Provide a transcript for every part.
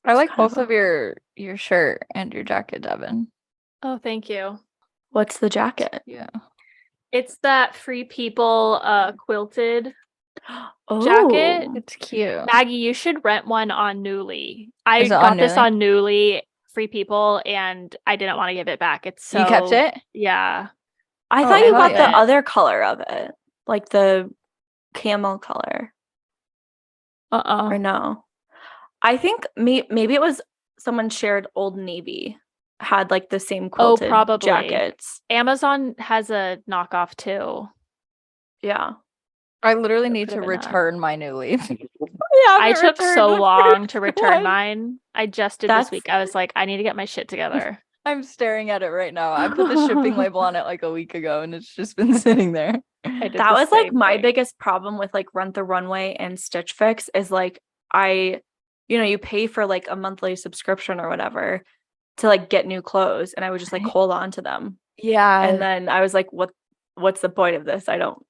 I It's like kind both of of your shirt and your jacket, Devon. Oh, thank you. What's the jacket? Yeah. It's that Free People quilted Oh, jacket. It's cute. Maggie, you should rent one on Newly. I Is it got on this Newly? on Newly, Free People, and I didn't want to give it back. It's so You kept it? Yeah. I Oh, thought you hell got the yeah. other color of it, like the camel color, or no? I think maybe it was someone shared Old Navy had like the same Oh, quilted probably. jackets. Amazon has a knockoff too. Yeah. I literally It need could to have been that. return my new leaf. I took so long to return mine. I just did this That's week. I was like, I need to get my shit together. I'm staring at it right now. I put the shipping label on it like a week ago and it's just been sitting there. I did that the was like same my thing. biggest problem with like Rent the Runway and Stitch Fix is like you pay for like a monthly subscription or whatever to like get new clothes, and I would just like Right. hold on to them. Yeah. And then I was like, what's the point of this? I don't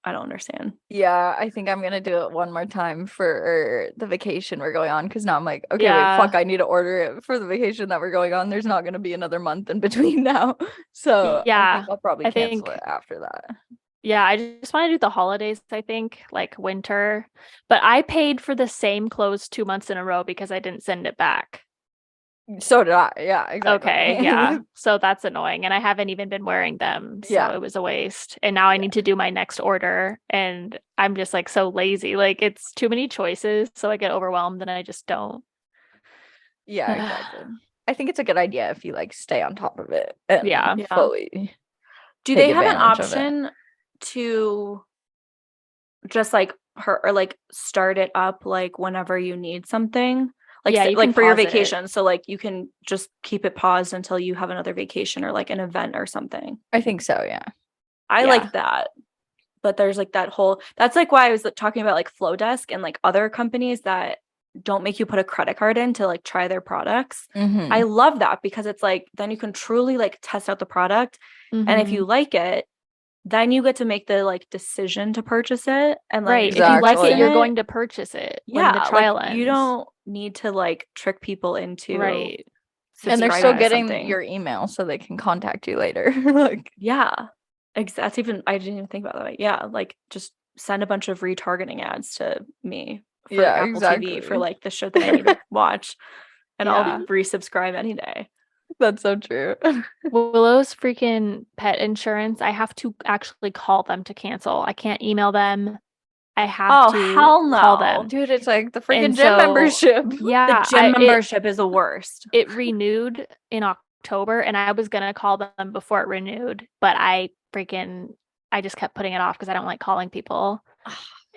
understand. Yeah, I think I'm gonna do it one more time for the vacation we're going on, because now I'm like, okay, Yeah. wait, fuck, I need to order it for the vacation that we're going on. There's not gonna be another month in between now. So I Yeah, think I'll probably I cancel think- it after that. Yeah, I just want to do the holidays, I think, like winter. But I paid for the same clothes 2 months in a row because I didn't send it back. So did I. Yeah, exactly. Okay, yeah. So that's annoying. And I haven't even been wearing them. So Yeah. it was a waste. And now I need to do my next order. And I'm just like so lazy. Like it's too many choices. So I get overwhelmed and I just don't. Yeah, exactly. I think it's a good idea if you like stay on top of it and Yeah. fully. Do take they have an advantage of it. option to just like start it up like whenever you need something? Like Yeah, you like can for your pause it. vacation. So like you can just keep it paused until you have another vacation or like an event or something. I think so, yeah. I Yeah. like that. But there's like that's like why I was talking about like Flowdesk and like other companies that don't make you put a credit card in to like try their products. Mhm. I love that because it's like then you can truly like test out the product. And if Mhm. you like it, then you get to make the like decision to purchase it. And like Right. If you like Exactly. it, you're going to purchase it when the yeah, trial like ends. you don't need to like trick people into Right. And they're subscribing still to getting something. your email so they can contact you later. Like, Yeah. That's even I didn't even think about that. Yeah, like just send a bunch of retargeting ads to me for Yeah, Apple exactly. TV for like the show that I need to watch, and Yeah. I'll resubscribe any day. that's so true. Willow's freaking pet insurance, I have to actually call them to cancel. I can't email them. I have Oh, to hell no. call them. Dude, it's like the freaking And gym so- membership. Yeah, The gym membership is the worst. it renewed in October, and I was gonna call them before it renewed, but I just kept putting it off because I don't like calling people,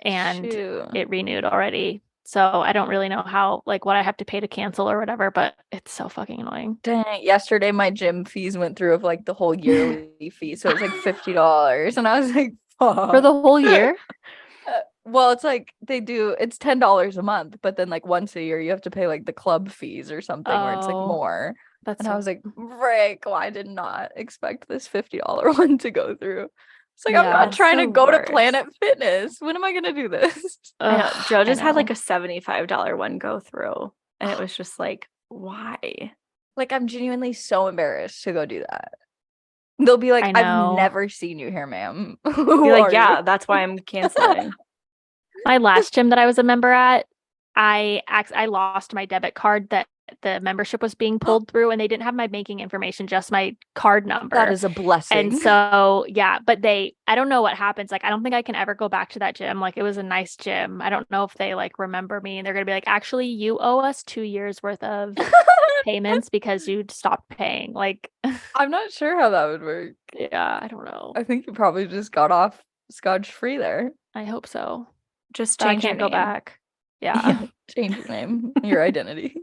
and Shoot. it renewed already. So I don't really know how, like, what I have to pay to cancel or whatever, but it's so fucking annoying. Dang, yesterday my gym fees went through of like the whole yearly fee. So it was like $50. And I was like, fuck. For the whole year? Well, it's like it's $10 a month, but then like once a year you have to pay like the club fees or something where it's like Oh, more. That's And so I was like, Rick, well, I did not expect this $50 one to go through. It's like, I'm Yeah. not That's trying to the go to worst. Planet Fitness. When am I gonna do this? I know. Ugh, Joe just I had like know. a $75 one go through, and it was just like, why? Like, I'm genuinely so embarrassed to go do that. They'll be like, I know. I've never seen you here, ma'am. Be Who like, are yeah, you? that's why I'm canceling. My last gym that I was a member at, I lost my debit card that the membership was being pulled through, and they didn't have my banking information, just my card number. That is a blessing. And so, yeah, but I don't know what happens. Like, I don't think I can ever go back to that gym. Like, it was a nice gym. I don't know if they like remember me and they're going to be like, actually, you owe us 2 years worth of payments because you stopped paying. Like, I'm not sure how that would work. yeah, I don't know. I think you probably just got off scotch free there. I hope so. Just But I change your can't go name. back. Yeah. Change your name, your identity.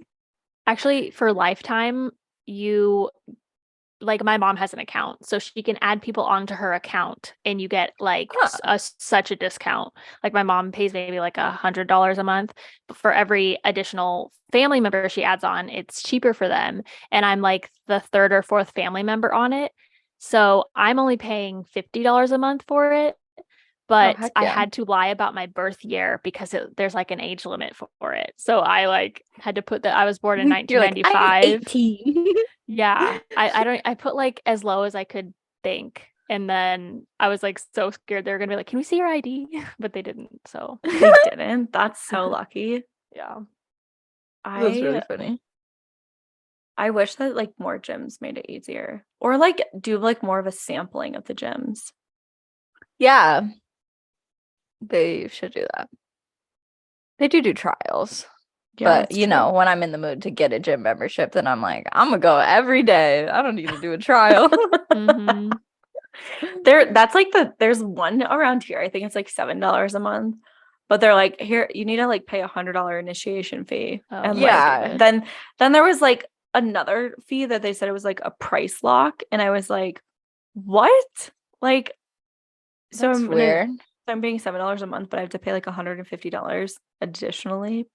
Actually, for Lifetime, my mom has an account, so she can add people onto her account and you get like such a discount. Like my mom pays maybe like $100 a month, but for every additional family member she adds on, it's cheaper for them. And I'm like the third or fourth family member on it. So I'm only paying $50 a month for it. but heck I yeah. had to lie about my birth year because there's like an age limit for it. So I like had to put that I was born in You're like, I'm 1995. 18. Yeah. I put like as low as I could think. And then I was like so scared they were gonna be like, can we see your ID? But they didn't. So They didn't. That's so lucky. yeah. That's really funny. I wish that like more gyms made it easier, or like do like more of a sampling of the gyms. Yeah. They should do that. They do trials. Yeah, But that's you true. know, when I'm in the mood to get a gym membership, then I'm like, I'm gonna go every day. I don't need to do a trial. Mhm. That's like there's one around here. I think it's like $7 a month. But they're like, here, you need to like pay $100 initiation fee. Oh, And yeah. like then there was like another fee that they said it was like a price lock. And I was like, what? Like, so That's weird. I'm paying $7 a month, but I have to pay like $150 additionally.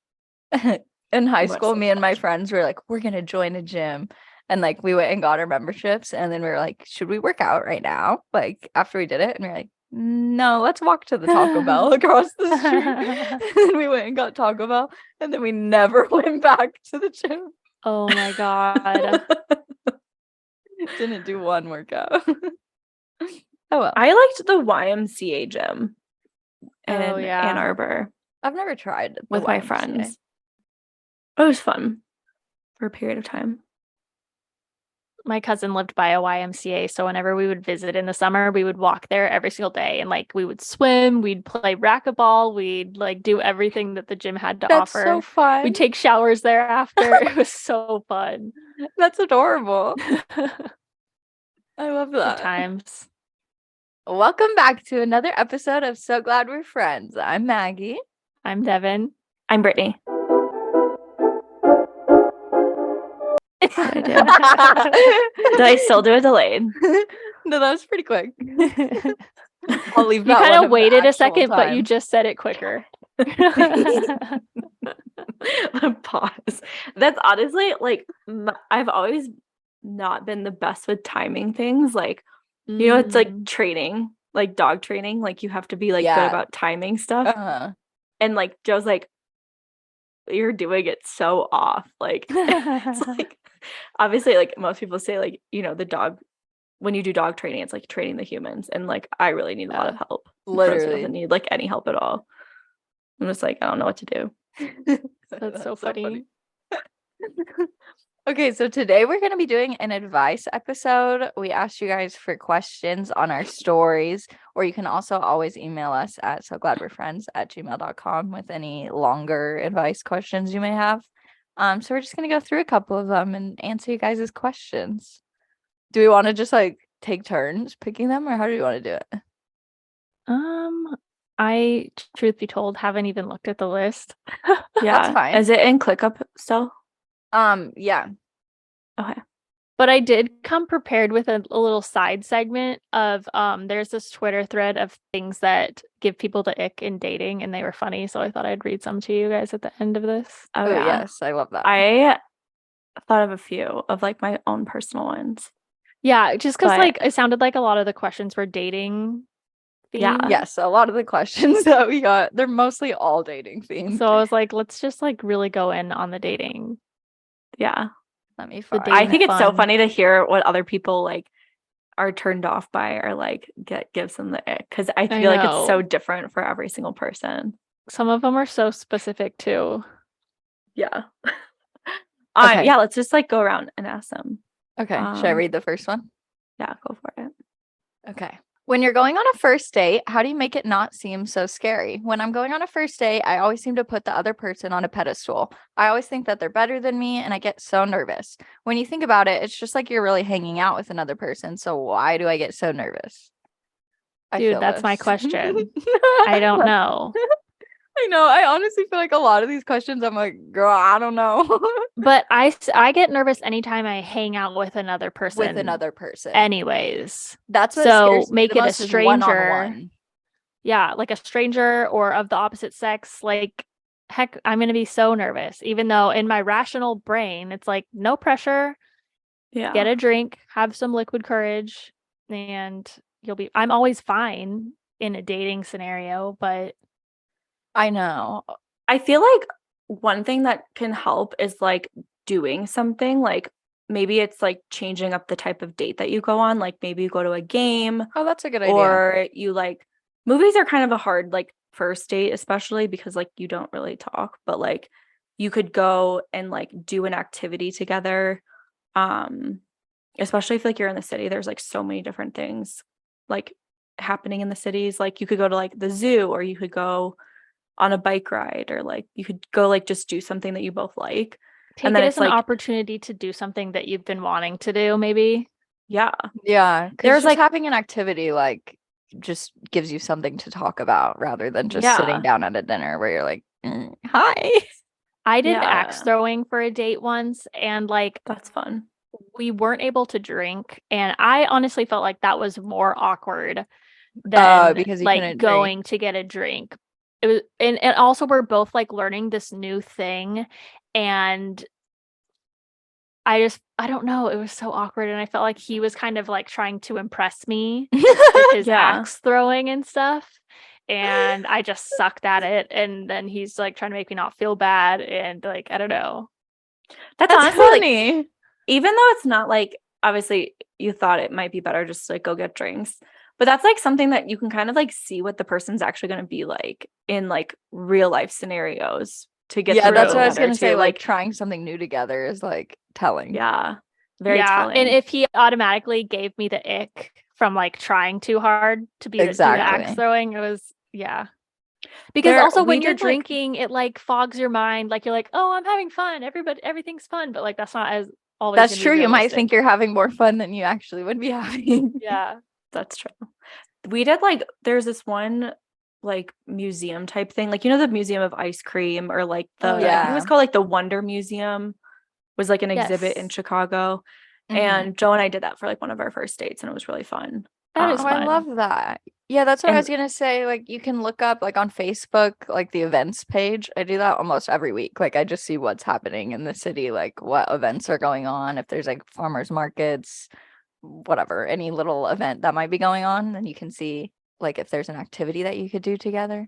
In high That's school, so me and my much. friends were like, we're gonna join a gym. And like we went and got our memberships, and then we were like, should we work out right now? Like after we did it, and we are like, no, let's walk to the Taco Bell across the street. And we went and got Taco Bell, and then we never went back to the gym. Oh my God. Didn't do one workout. Oh well. I liked the YMCA gym in Oh, yeah. Ann Arbor I've never tried the with my YMCA. friends. It was fun for a period of time. My cousin lived by a YMCA, so whenever we would visit in the summer, we would walk there every single day, and like we would swim, we'd play racquetball, we'd like do everything that the gym had to That's offer. so fun. We'd take showers there after. It was so fun. That's adorable. I love Good that. times. Welcome back to another episode of So Glad We're Friends. I'm Maggie. I'm Devon. I'm Brittany. What did I do? Did I still do a delayed? No, that was pretty quick. I'll leave You that kind one of of the waited a actual second, but you time. just said it quicker. Pause. That's honestly like I've always not been the best with timing things. Like, you know, it's like training, like dog training. Like you have to be like good Yeah. about timing stuff. Uh-huh. And like Joe's like, you're doing it so off. Like it's like obviously like most people say like, you know, the dog, when you do dog training, it's like training the humans. And like I really need a lot of help. Rosie Literally. doesn't need like any help at all. I'm just like, I don't know what to do. That's so funny. Okay, so today we're going to be doing an advice episode. We asked you guys for questions on our stories, or you can also always email us at sogladwerefriends@gmail.com with any longer advice questions you may have. So we're just going to go through a couple of them and answer you guys' questions. Do we want to just like take turns picking them, or how do you want to do it? I, truth be told, haven't even looked at the list. Yeah. That's fine. Is it in ClickUp still? Yeah. Okay. But I did come prepared with a little side segment of there's this Twitter thread of things that give people the ick in dating, and they were funny, so I thought I'd read some to you guys at the end of this. Oh, yeah. yes, I love that. I thought of a few of like my own personal ones. Yeah, just because But- like it sounded like a lot of the questions were dating Yeah. themed. Yes, a lot of the questions that we got, they're mostly all dating themed. So I was like, let's just like really go in on the dating. Yeah. Let me The find. dating I think it's so fun. funny to hear what other people like are turned off by or like gives them the ick, because I feel like it's so know. different for every single person. Some of them are so specific too. Yeah. Okay. Yeah, let's just like go around and ask them. Okay, should I read the first one? Yeah, go for it. Okay. When you're going on a first date, how do you make it not seem so scary? When I'm going on a first date, I always seem to put the other person on a pedestal. I always think that they're better than me, and I get so nervous. When you think about it, it's just like you're really hanging out with another person. So why do I get so nervous? I Dude, feel that's my this. question. I don't know. I know. I honestly feel like a lot of these questions, I'm like, girl, I don't know. But I get nervous anytime I hang out with another person. With another person. Anyways. That's what So scares me make the it a most is stranger. one-on-one. Yeah, like a stranger or of the opposite sex. Like, heck, I'm going to be so nervous. Even though in my rational brain, it's like, no pressure. Yeah. Get a drink, have some liquid courage, and I'm always fine. in a dating scenario, but I know. I feel like one thing that can help is like doing something, like maybe it's like changing up the type of date that you go on, like maybe you go to a game, Oh, that's a good idea. or you like movies are kind of a hard like first date, especially because like you don't really talk, but like you could go and like do an activity together. Especially if like you're in the city, there's like so many different things like happening in the cities. Like you could go to like the zoo, or you could go on a bike ride, or like you could go like just do something that you both like. take then it it's as an like, opportunity to do something that you've been wanting to do, maybe. yeah, Yeah, because there's just like, having an activity like just gives you something to talk about rather than just yeah, sitting down at a dinner where you're like, hi. I did yeah, axe throwing for a date once, and like that's fun. we weren't able to drink, and I honestly felt like that was more awkward than Because you like couldn't going drink. to get a drink. It was, and also we're both like learning this new thing, and I don't know, it was so awkward, and I felt like he was kind of like trying to impress me with his Yeah, axe throwing and stuff, and I just sucked at it, and then he's like trying to make me not feel bad, and like I don't know. that's That's honestly like, funny. even though it's not like, obviously you thought it might be better just to like go get drinks, but that's like something that you can kind of like see what the person's actually going to be like in like real life scenarios to get Yeah, to that's know what I was better gonna too. say. Like Like, trying something new together is like telling. yeah, very Yeah, telling. and if he automatically gave me the ick from like trying too hard to be do the axe Exactly. throwing, it was because There, also we when you're did, like, drinking, it like fogs your mind. Like you're like, oh, I'm having fun. Everything's fun, but like that's not as always That's gonna be true. You might realistic. think you're having more fun than you actually would be having. Yeah. that's true. We did like, there's this one like museum type thing, like, you know, the Museum of Ice Cream, or like the, Oh, I think it yeah. was called like the Wonder Museum, was like an exhibit in Yes. Chicago. Mhm. And Joe and I did that for like one of our first dates, and it was really fun. That is Oh, I fun. love that. Yeah, that's what I And was gonna say. Like you can look up like on Facebook, like the events page. I do that almost every week. Like I just see what's happening in the city, like what events are going on. If there's like farmers markets, whatever, any little event that might be going on, then you can see like if there's an activity that you could do together.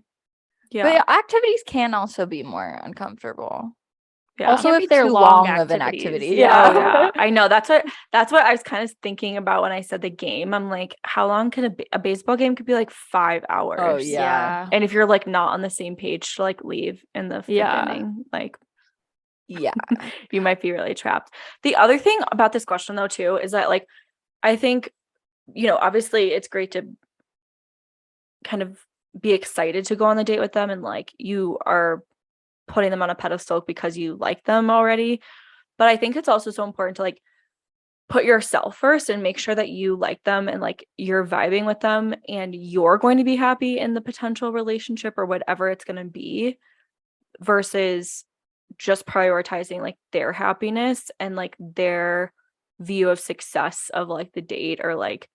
But yeah, yeah, activities can also be more uncomfortable. yeah. Also, Can't if be they're too long of an activities. activity. Oh Yeah. yeah, I know. That's what I was kind of thinking about when I said the game. I'm like, how long can a baseball game could be like 5 hours? Oh yeah. Yeah. And if you're like not on the same page to like leave in the fifth Yeah. inning, like Yeah. you might be really trapped. The other thing about this question though too is that like, I think, you know, obviously it's great to kind of be excited to go on the date with them, and like you are putting them on a pedestal because you like them already. But I think it's also so important to like put yourself first and make sure that you like them, and like you're vibing with them, and you're going to be happy in the potential relationship or whatever it's going to be, versus just prioritizing like their happiness and like their view of success of like the date, or like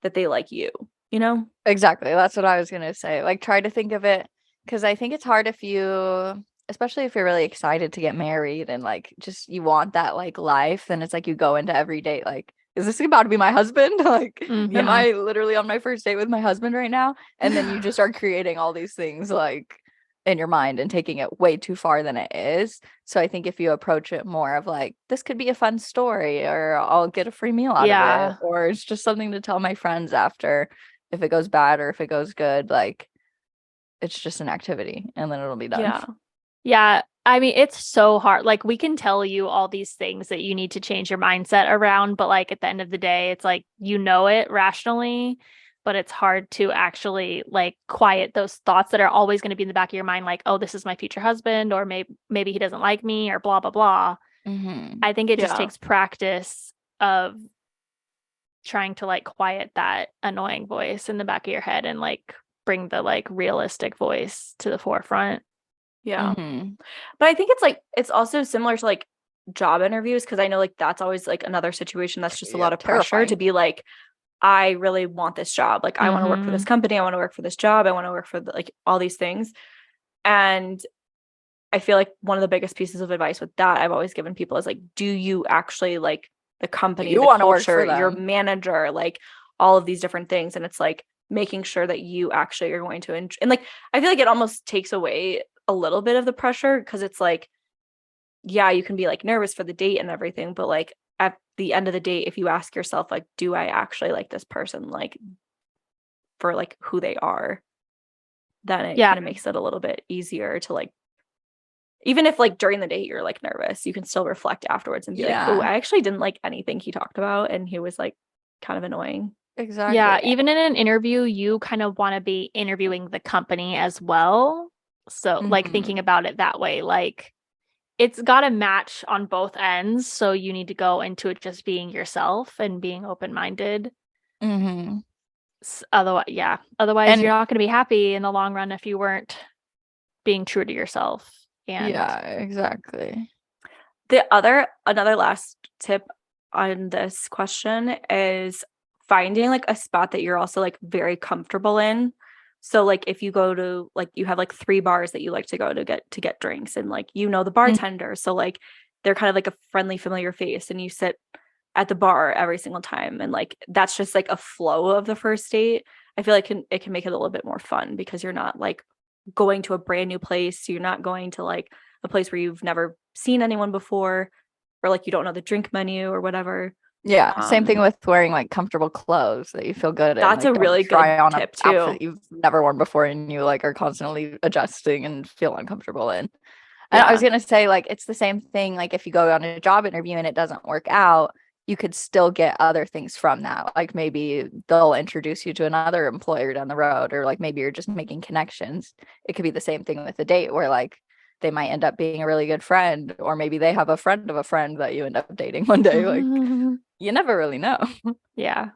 that they like you, you know? Exactly. That's what I was gonna say. Like try to think of it, because I think it's hard if you, especially if you're really excited to get married and like just you want that like life, then it's like you go into every date like, is this about to be my husband? Like, am Mhm. I literally on my first date with my husband right now? And then you just start creating all these things like in your mind and taking it way too far than it is. So I think if you approach it more of like, this could be a fun story, or I'll get a free meal out of Yeah. it, or it's just something to tell my friends after if it goes bad or if it goes good, like it's just an activity and then it'll be done. Yeah. Yeah. I mean, it's so hard. Like, we can tell you all these things that you need to change your mindset around, but like at the end of the day, it's like you know it rationally, but it's hard to actually like quiet those thoughts that are always going to be in the back of your mind, like, oh, this is my future husband, or maybe he doesn't like me, or blah blah blah. Mm-hmm. I think it just Yeah. takes practice of trying to like quiet that annoying voice in the back of your head and like bring the like realistic voice to the forefront. Yeah. Mm-hmm. But I think it's like, it's also similar to like job interviews, because I know like that's always like another situation that's just a Yeah, lot of pressure terrifying. to be like, I really want this job. Like, I want to work for this company. I want to work for this job. I want to work for like all these things. And I feel like one of the biggest pieces of advice with that I've always given people is like, do you actually like the company, you the wanna work culture, for your them? manager, like all of these different things? And it's like, making sure that you actually are going to and like I feel like it almost takes away a little bit of the pressure, because it's like, yeah, you can be like nervous for the date and everything, but like at the end of the day, if you ask yourself like, do I actually like this person like for like who they are, then it kind of makes it a little bit easier to like, even if like during the date you're like nervous, you can still reflect afterwards and be like, oh, I actually didn't like anything he talked about and he was like kind of annoying. Exactly. Yeah, even in an interview, you kind of want to be interviewing the company as well. So like thinking about it that way, like it's got to match on both ends. So you need to go into it just being yourself and being open-minded. Otherwise, otherwise you're not going to be happy in the long run if you weren't being true to yourself. And yeah, exactly. Another last tip on this question is finding like a spot that you're also like very comfortable in. So like if you go to like, you have like 3 bars that you like to go to get drinks, and like, you know, the bartender, so like they're kind of like a friendly, familiar face, and you sit at the bar every single time, and like that's just like a flow of the first date. I feel like it can make it a little bit more fun, because you're not like going to a brand new place, you're not going to like a place where you've never seen anyone before, or like you don't know the drink menu or whatever. Yeah, same thing with wearing like comfortable clothes that you feel good in. That's like, a really good try on tip a too. outfit you've never worn before and you like are constantly adjusting and feel uncomfortable in. And I was gonna say, like, it's the same thing. Like if you go on a job interview and it doesn't work out, you could still get other things from that. Like maybe they'll introduce you to another employer down the road, or like maybe you're just making connections. It could be the same thing with a date where like they might end up being a really good friend, or maybe they have a friend of a friend that you end up dating one day. Like you never really know. Yeah.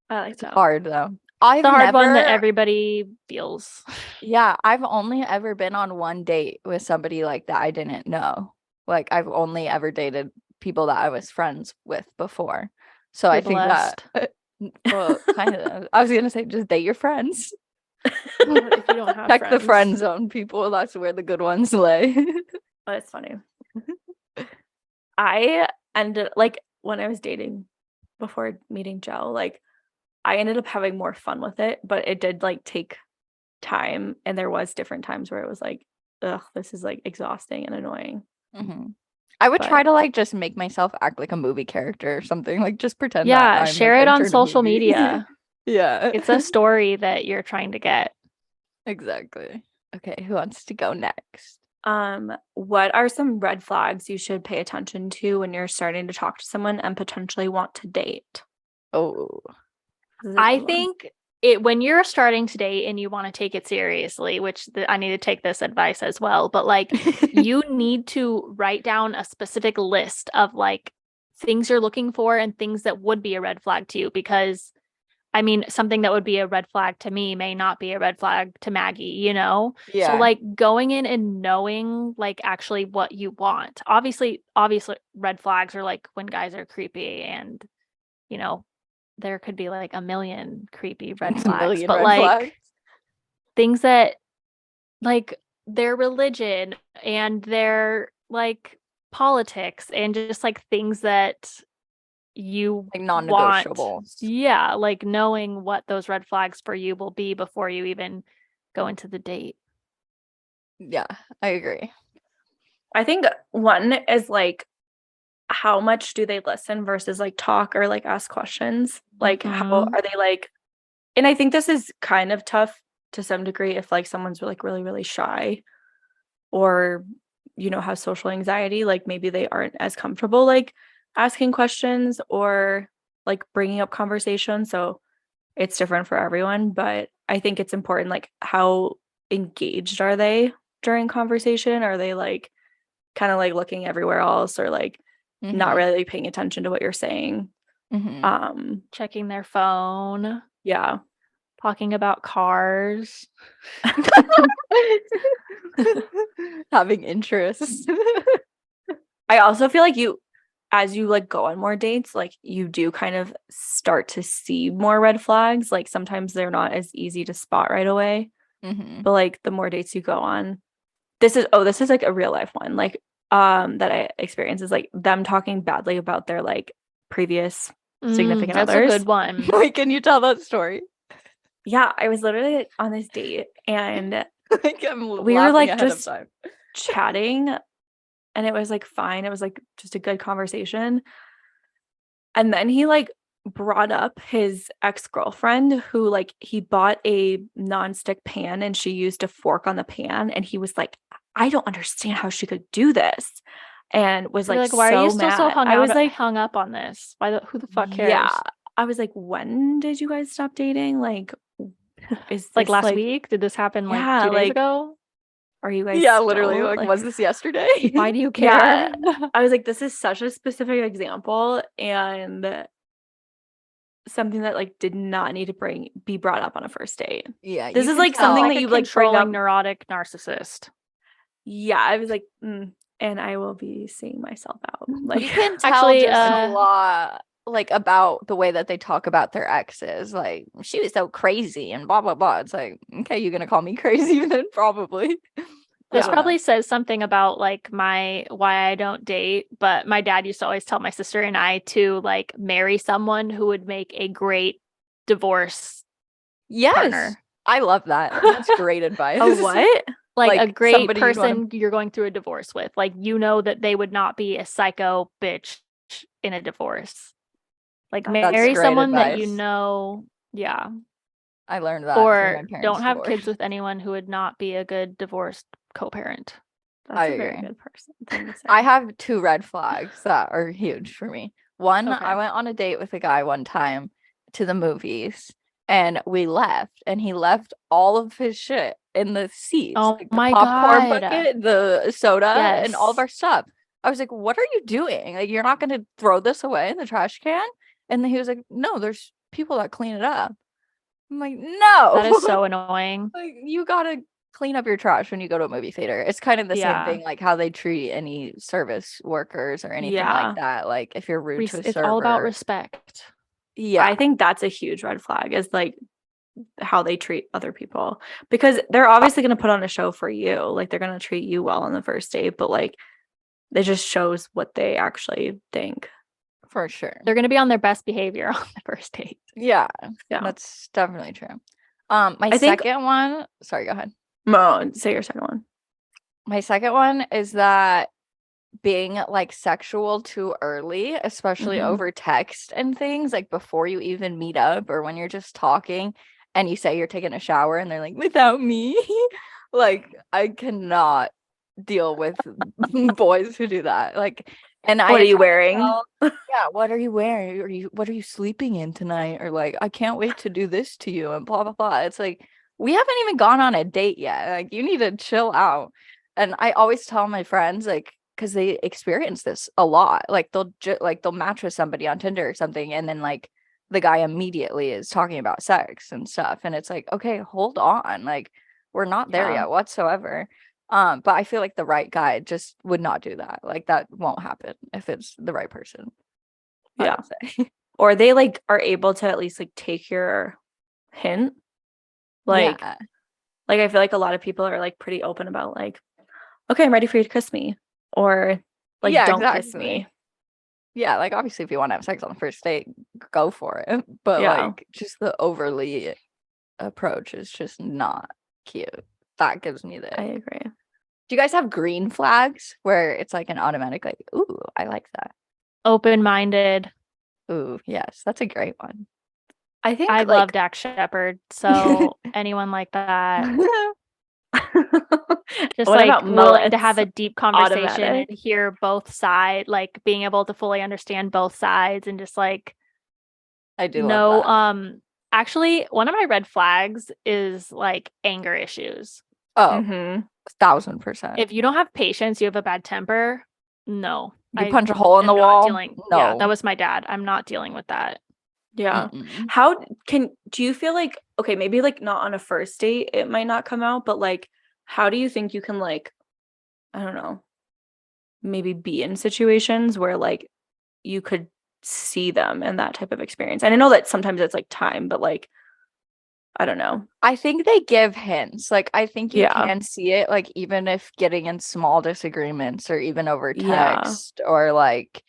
I like It's that. hard though. It's a hard one that everybody feels. Yeah, I've only ever been on one date with somebody like that I didn't know. Like I've only ever dated people that I was friends with before. So I think that well, kind of. I was gonna say just date your friends. If you don't have check the friend zone, people. That's where the good ones lay. Oh, it's funny. I ended like when I was dating before meeting Joe, like I ended up having more fun with it, but it did like take time, and there was different times where it was like, ugh, this is like exhausting and annoying. I would try to like just make myself act like a movie character or something, like just pretend yeah, that I'm share like, it on social media. Yeah, it's a story that you're trying to get. Exactly. Okay, who wants to go next? What are some red flags you should pay attention to when you're starting to talk to someone and potentially want to date? Oh, I think when you're starting to date and you want to take it seriously, which I need to take this advice as well, but like you need to write down a specific list of like things you're looking for and things that would be a red flag to you, because I mean, something that would be a red flag to me may not be a red flag to Maggie, you know? Yeah. So like going in and knowing like actually what you want. Obviously red flags are like when guys are creepy, and you know, there could be like a million creepy red flags, but like things that like their religion and their like politics and just like things that you like non-negotiable. Yeah, like knowing what those red flags for you will be before you even go into the date. Yeah, I agree. I think one is like, how much do they listen versus like talk or like ask questions? Like how are they like, and I think this is kind of tough to some degree if like someone's like really, really shy, or, you know, has social anxiety, like maybe they aren't as comfortable like asking questions or like bringing up conversation. So it's different for everyone, but I think it's important, like how engaged are they during conversation? Are they like kind of like looking everywhere else, or like not really paying attention to what you're saying? Checking their phone. Yeah. Talking about cars. Having interests. I also feel like as you like go on more dates, like you do kind of start to see more red flags. Like sometimes they're not as easy to spot right away. But like the more dates you go on, this is like a real life one. Like that I experience is like them talking badly about their like previous significant others. That's a good one. Wait, can you tell that story? Yeah, I was literally like, on this date and Like, I'm we were like ahead of just time. chatting and it was like fine. It was like just a good conversation. And then he like brought up his ex-girlfriend who like he bought a nonstick pan and she used a fork on the pan and he was like, I don't understand how she could do this. And was You're like, why are you so still so mad. I was like, hung up on this? Who the fuck cares? yeah. I was like, when did you guys stop dating? Like, is Like this last like, week? Did this happen like yeah, 2 days like, ago? are you guys Yeah, literally. still Like, was this yesterday? Why do you Yeah. care? I was like, this is such a specific example and something that like did not need to be brought up on a first date. Yeah, This you is can like tell. something Like that a you like bring up. controlling neurotic narcissist. Yeah, I was like, and I will be seeing myself out. Like, You can tell Actually, just a lot, like, about the way that they talk about their exes. Like, she was so crazy and blah blah blah. It's like, okay, you're gonna call me crazy then, probably. this Yeah. probably says something about like why I don't date, but my dad used to always tell my sister and I to like marry someone who would make a great divorce Yes, partner. I love that. That's great advice. a what? Like a Like, great somebody you'd wanna- person you're going through a divorce with. Like, you know that they would not be a psycho bitch in a divorce. Like, That's marry great someone that you advice. know, yeah. I learned that from my Or parents' don't have divorce. kids with anyone who would not be a good divorced co-parent. That's I a very agree. good person thing to say. I have 2 red flags that are huge for me. One, Okay. I went on a date with a guy one time to the movies and we left and he left all of his shit in the seats. Oh Like the my popcorn God. bucket, the soda, and all of Yes. our stuff. I was like, what are you doing? Like, you're not gonna throw this away in the trash can? And then he was like, no, there's people that clean it up. I'm like, no. That is so annoying. Like, you gotta clean up your trash when you go to a movie theater. It's kind of the same Yeah. thing, like how they treat any service workers or anything Yeah. like that. Like, if you're rude to a It's server, all about respect. yeah, I think that's a huge red flag is like how they treat other people because they're obviously going to put on a show for you. Like they're going to treat you well on the first date, but like it just shows what they actually think. for sure. They're going to be on their best behavior on the first date. Yeah, Yeah. that's definitely true. My I think- second one, sorry, go ahead. Mo, say your second one. My second one is that being like sexual too early, especially Mhm. over text and things, like before you even meet up or when you're just talking and you say you're taking a shower and they're like, without me. Like, I cannot deal with boys who do that. Like, and What are you wearing? yeah, what are you wearing? What are you sleeping in tonight? Or like, I can't wait to do this to you and blah blah blah. It's like, we haven't even gone on a date yet. Like, you need to chill out. And I always tell my friends, like, because they experience this a lot. Like, they'll match with somebody on Tinder or something, and then like the guy immediately is talking about sex and stuff, and it's like, okay, hold on, like, we're not there Yeah. yet whatsoever. But I feel like the right guy just would not do that. Like, that won't happen if it's the right person. I Yeah. would say. Or they like are able to at least like take your hint. Like, Yeah. like I feel like a lot of people are like pretty open about like, okay, I'm ready for you to kiss me. Or like, Yeah, don't kiss exactly. me. Yeah, like, obviously, if you want to have sex on the first date, go for it. But Yeah. like, just the overly approach is just not cute. That gives me the. I agree. Do you guys have green flags where it's like an automatic, like, ooh, I like that. Open-minded. Ooh, yes, that's a great one. I think I like, love Dak Shepard. So anyone like that, just what like about willing to mullets? have a deep conversation Automatic? and hear both sides, like being able to fully understand both sides and just like I do no, love that. actually one of my red flags is like anger issues. Oh, Mhm. 1000%. If you don't have patience, you have a bad temper. No. You punch a hole in the am not wall. dealing. No. Yeah, that was my dad. I'm not dealing with that. Yeah. Mm-mm. How do you feel like, okay, maybe like not on a first date, it might not come out, but like, how do you think you can like, I don't know, maybe be in situations where like you could see them in that type of experience? And I know that sometimes it's like time, but like, I don't know. I think they give hints. Like, I think you Yeah. can see it, like, even if getting in small disagreements or even over Yeah. text or like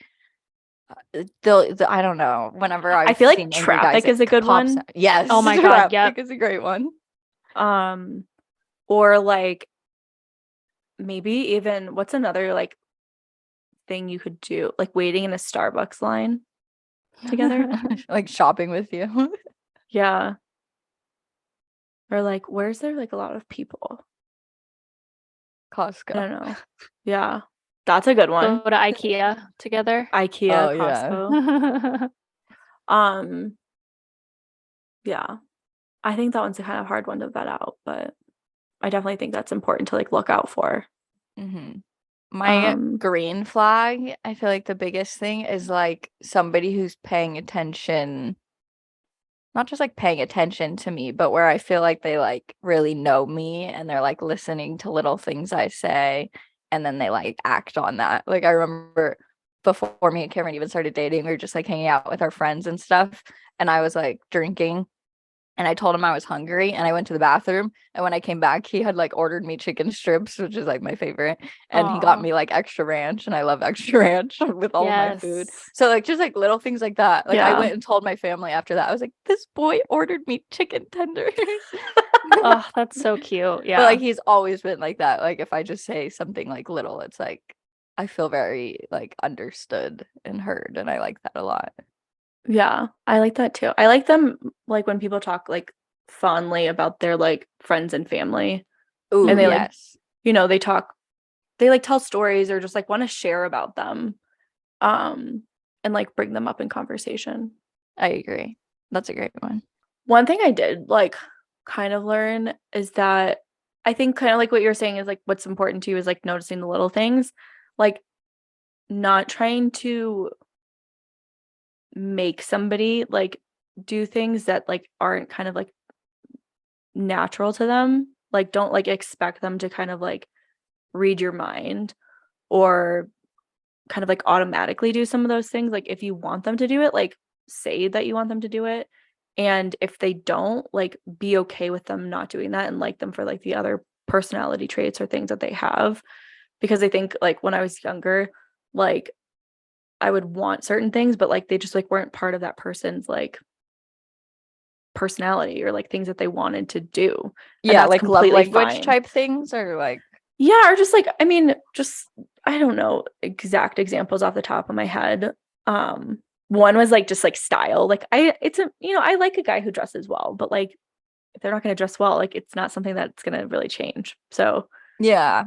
I don't know. Whenever I I've feel like seen angry guys, traffic is a good pops one. out. Yes. Oh my God, Traffic yep. is a great one. Or like maybe even what's another like thing you could do? Like waiting in a Starbucks line together. Like shopping with you. Yeah. Or like where's there like a lot of people? Costco. I don't know. Yeah. That's a good one. Go to IKEA together. IKEA, Oh, yeah. Costco. Yeah. I think that one's a kind of hard one to vet out, but I definitely think that's important to like look out for. Mm-hmm. My green flag, I feel like the biggest thing is like somebody who's paying attention, not just like paying attention to me, but where I feel like they like really know me and they're like listening to little things I say and then they like act on that. Like I remember before me and Cameron even started dating, we were just like hanging out with our friends and stuff, and I was like drinking. And I told him I was hungry and I went to the bathroom. And when I came back, he had like ordered me chicken strips, which is like my favorite. And he got Aw. me like extra ranch. And I love extra ranch with all of my food. Yes. So like just like little things like that. Like I Yeah. went and told my family after that. I was like, this boy ordered me chicken tenders. Oh, that's so cute. Yeah. But like he's always been like that. Like if I just say something like little, it's like I feel very like understood and heard. And I like that a lot. Yeah, I like that too. I like them like when people talk like fondly about their like friends and family. Ooh, And they like, yes. they like tell stories or just like want to share about them. And like bring them up in conversation. I agree. That's a great one. One thing I did like kind of learn is that I think kind of like what you're saying is like what's important to you is like noticing the little things, like not trying to make somebody like do things that like aren't kind of like natural to them. Like don't like expect them to kind of like read your mind or kind of like automatically do some of those things. Like if you want them to do it, like say that you want them to do it. And if they don't, like be okay with them not doing that and like them for like the other personality traits or things that they have. Because I think like when I was younger, like I would want certain things, but like they just like weren't part of that person's like personality or like things that they wanted to do. And Yeah, that's like love completely language fine. type things or like Yeah, or just like I mean, just I don't know exact examples off the top of my head. One was like just like style. Like I like a guy who dresses well, but like if they're not going to dress well, like it's not something that's going to really change. So yeah.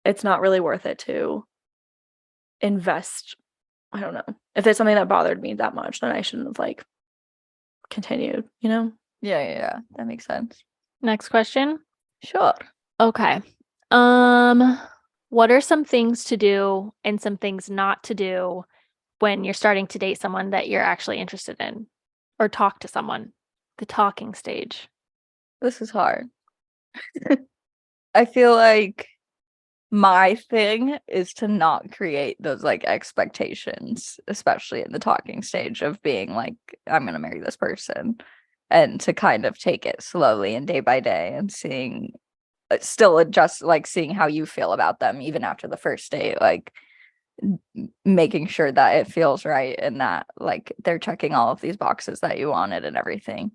it's not really worth it to invest. I don't know. If there's something that bothered me that much, then I shouldn't have like continued, you know? Yeah. That makes sense. Next question. Sure. Okay. What are some things to do and some things not to do when you're starting to date someone that you're actually interested in or talk to someone? The talking stage. This is hard. I feel like my thing is to not create those like expectations, especially in the talking stage of being like, I'm gonna marry this person, and to kind of take it slowly and day by day and seeing still adjust, like seeing how you feel about them even after the first date, like making sure that it feels right and that like they're checking all of these boxes that you wanted and everything,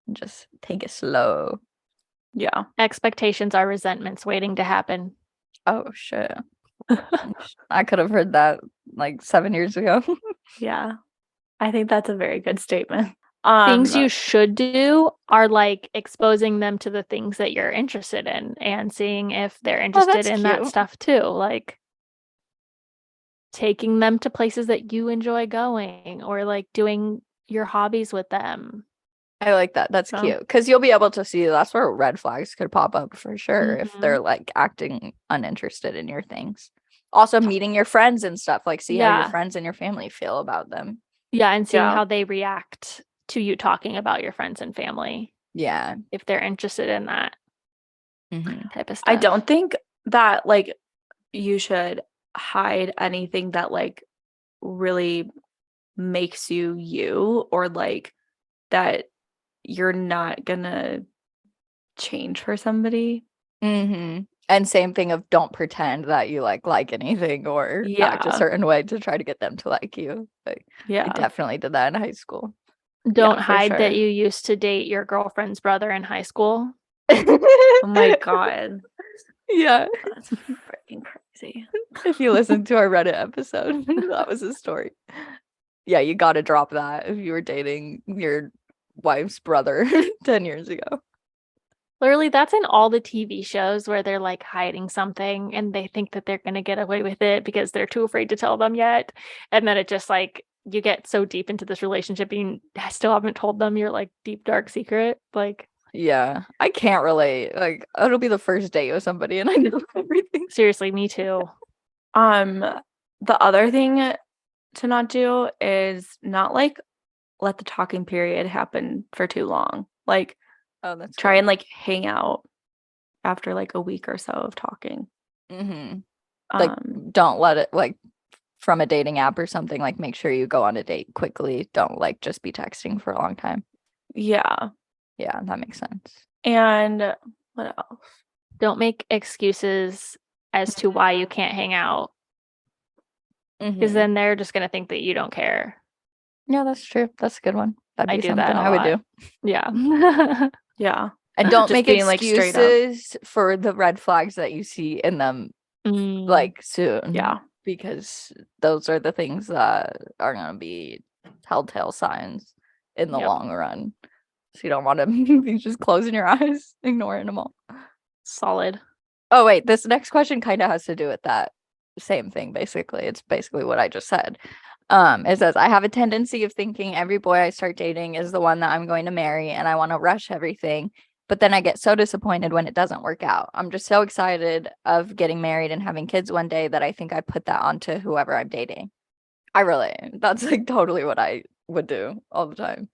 and just take it slow. Yeah. Expectations are resentments waiting to happen. Oh shit. I could have heard that like 7 years ago. Yeah. I think that's a very good statement. Things you should do are like exposing them to the things that you're interested in and seeing if they're interested in that cute. stuff too. Like taking them to places that you enjoy going or like doing your hobbies with them. I like that. That's Oh. cute. Because you'll be able to see that's where red flags could pop up for sure if they're like acting uninterested in your things. Also meeting your friends and stuff, like see how your Yeah. friends and your family feel about them. Yeah, and seeing Yeah. how they react to you talking about your friends and family. Yeah. If they're interested in that type of stuff. I don't think that like you should hide anything that like really makes you you or like that you're not gonna change for somebody. And same thing of don't pretend that you like anything or act a Yeah. certain way to try to get them to like you. Like, I Yeah. definitely did that in high school. Don't for hide that sure. you used to date your girlfriend's brother in high school. Oh my God. Yeah. That's freaking crazy. If you listen to our Reddit episode, that was his story. Yeah, you got to drop that if you were dating your wife's brother 10 years ago. Literally, that's in all the TV shows where they're like hiding something and they think that they're going to get away with it because they're too afraid to tell them yet. And then it just like you get so deep into this relationship and you still haven't told them your like deep, dark secret. Like, Yeah, I can't relate. Like, it'll be the first date with somebody and I know everything. seriously, me too. The other thing to not do is not like let the talking period happen for too long. Like, Oh, that's try good. and like hang out after like a week or so of talking. Like, don't let it like from a dating app or something, like make sure you go on a date quickly. Don't like just be texting for a long time. Yeah. Yeah, that makes sense. And what else? Don't make excuses as to why you can't hang out because then they're just going to think that you don't care. Yeah, that's true. That's a good one. That'd I be do something that a I would lot. do. Yeah. Yeah. And don't Just make being, like, straight up. excuses for the red flags that you see in them like soon. Yeah. Because those are the things that are going to be telltale signs in the long run. So you don't want to be just closing your eyes, ignoring them all. Solid. Oh, wait. This next question kind of has to do with that same thing, basically. It's basically what I just said. It says, I have a tendency of thinking every boy I start dating is the one that I'm going to marry, and I want to rush everything. But then I get so disappointed when it doesn't work out. I'm just so excited of getting married and having kids one day that I think I put that onto whoever I'm dating. That's like totally what I would do all the time.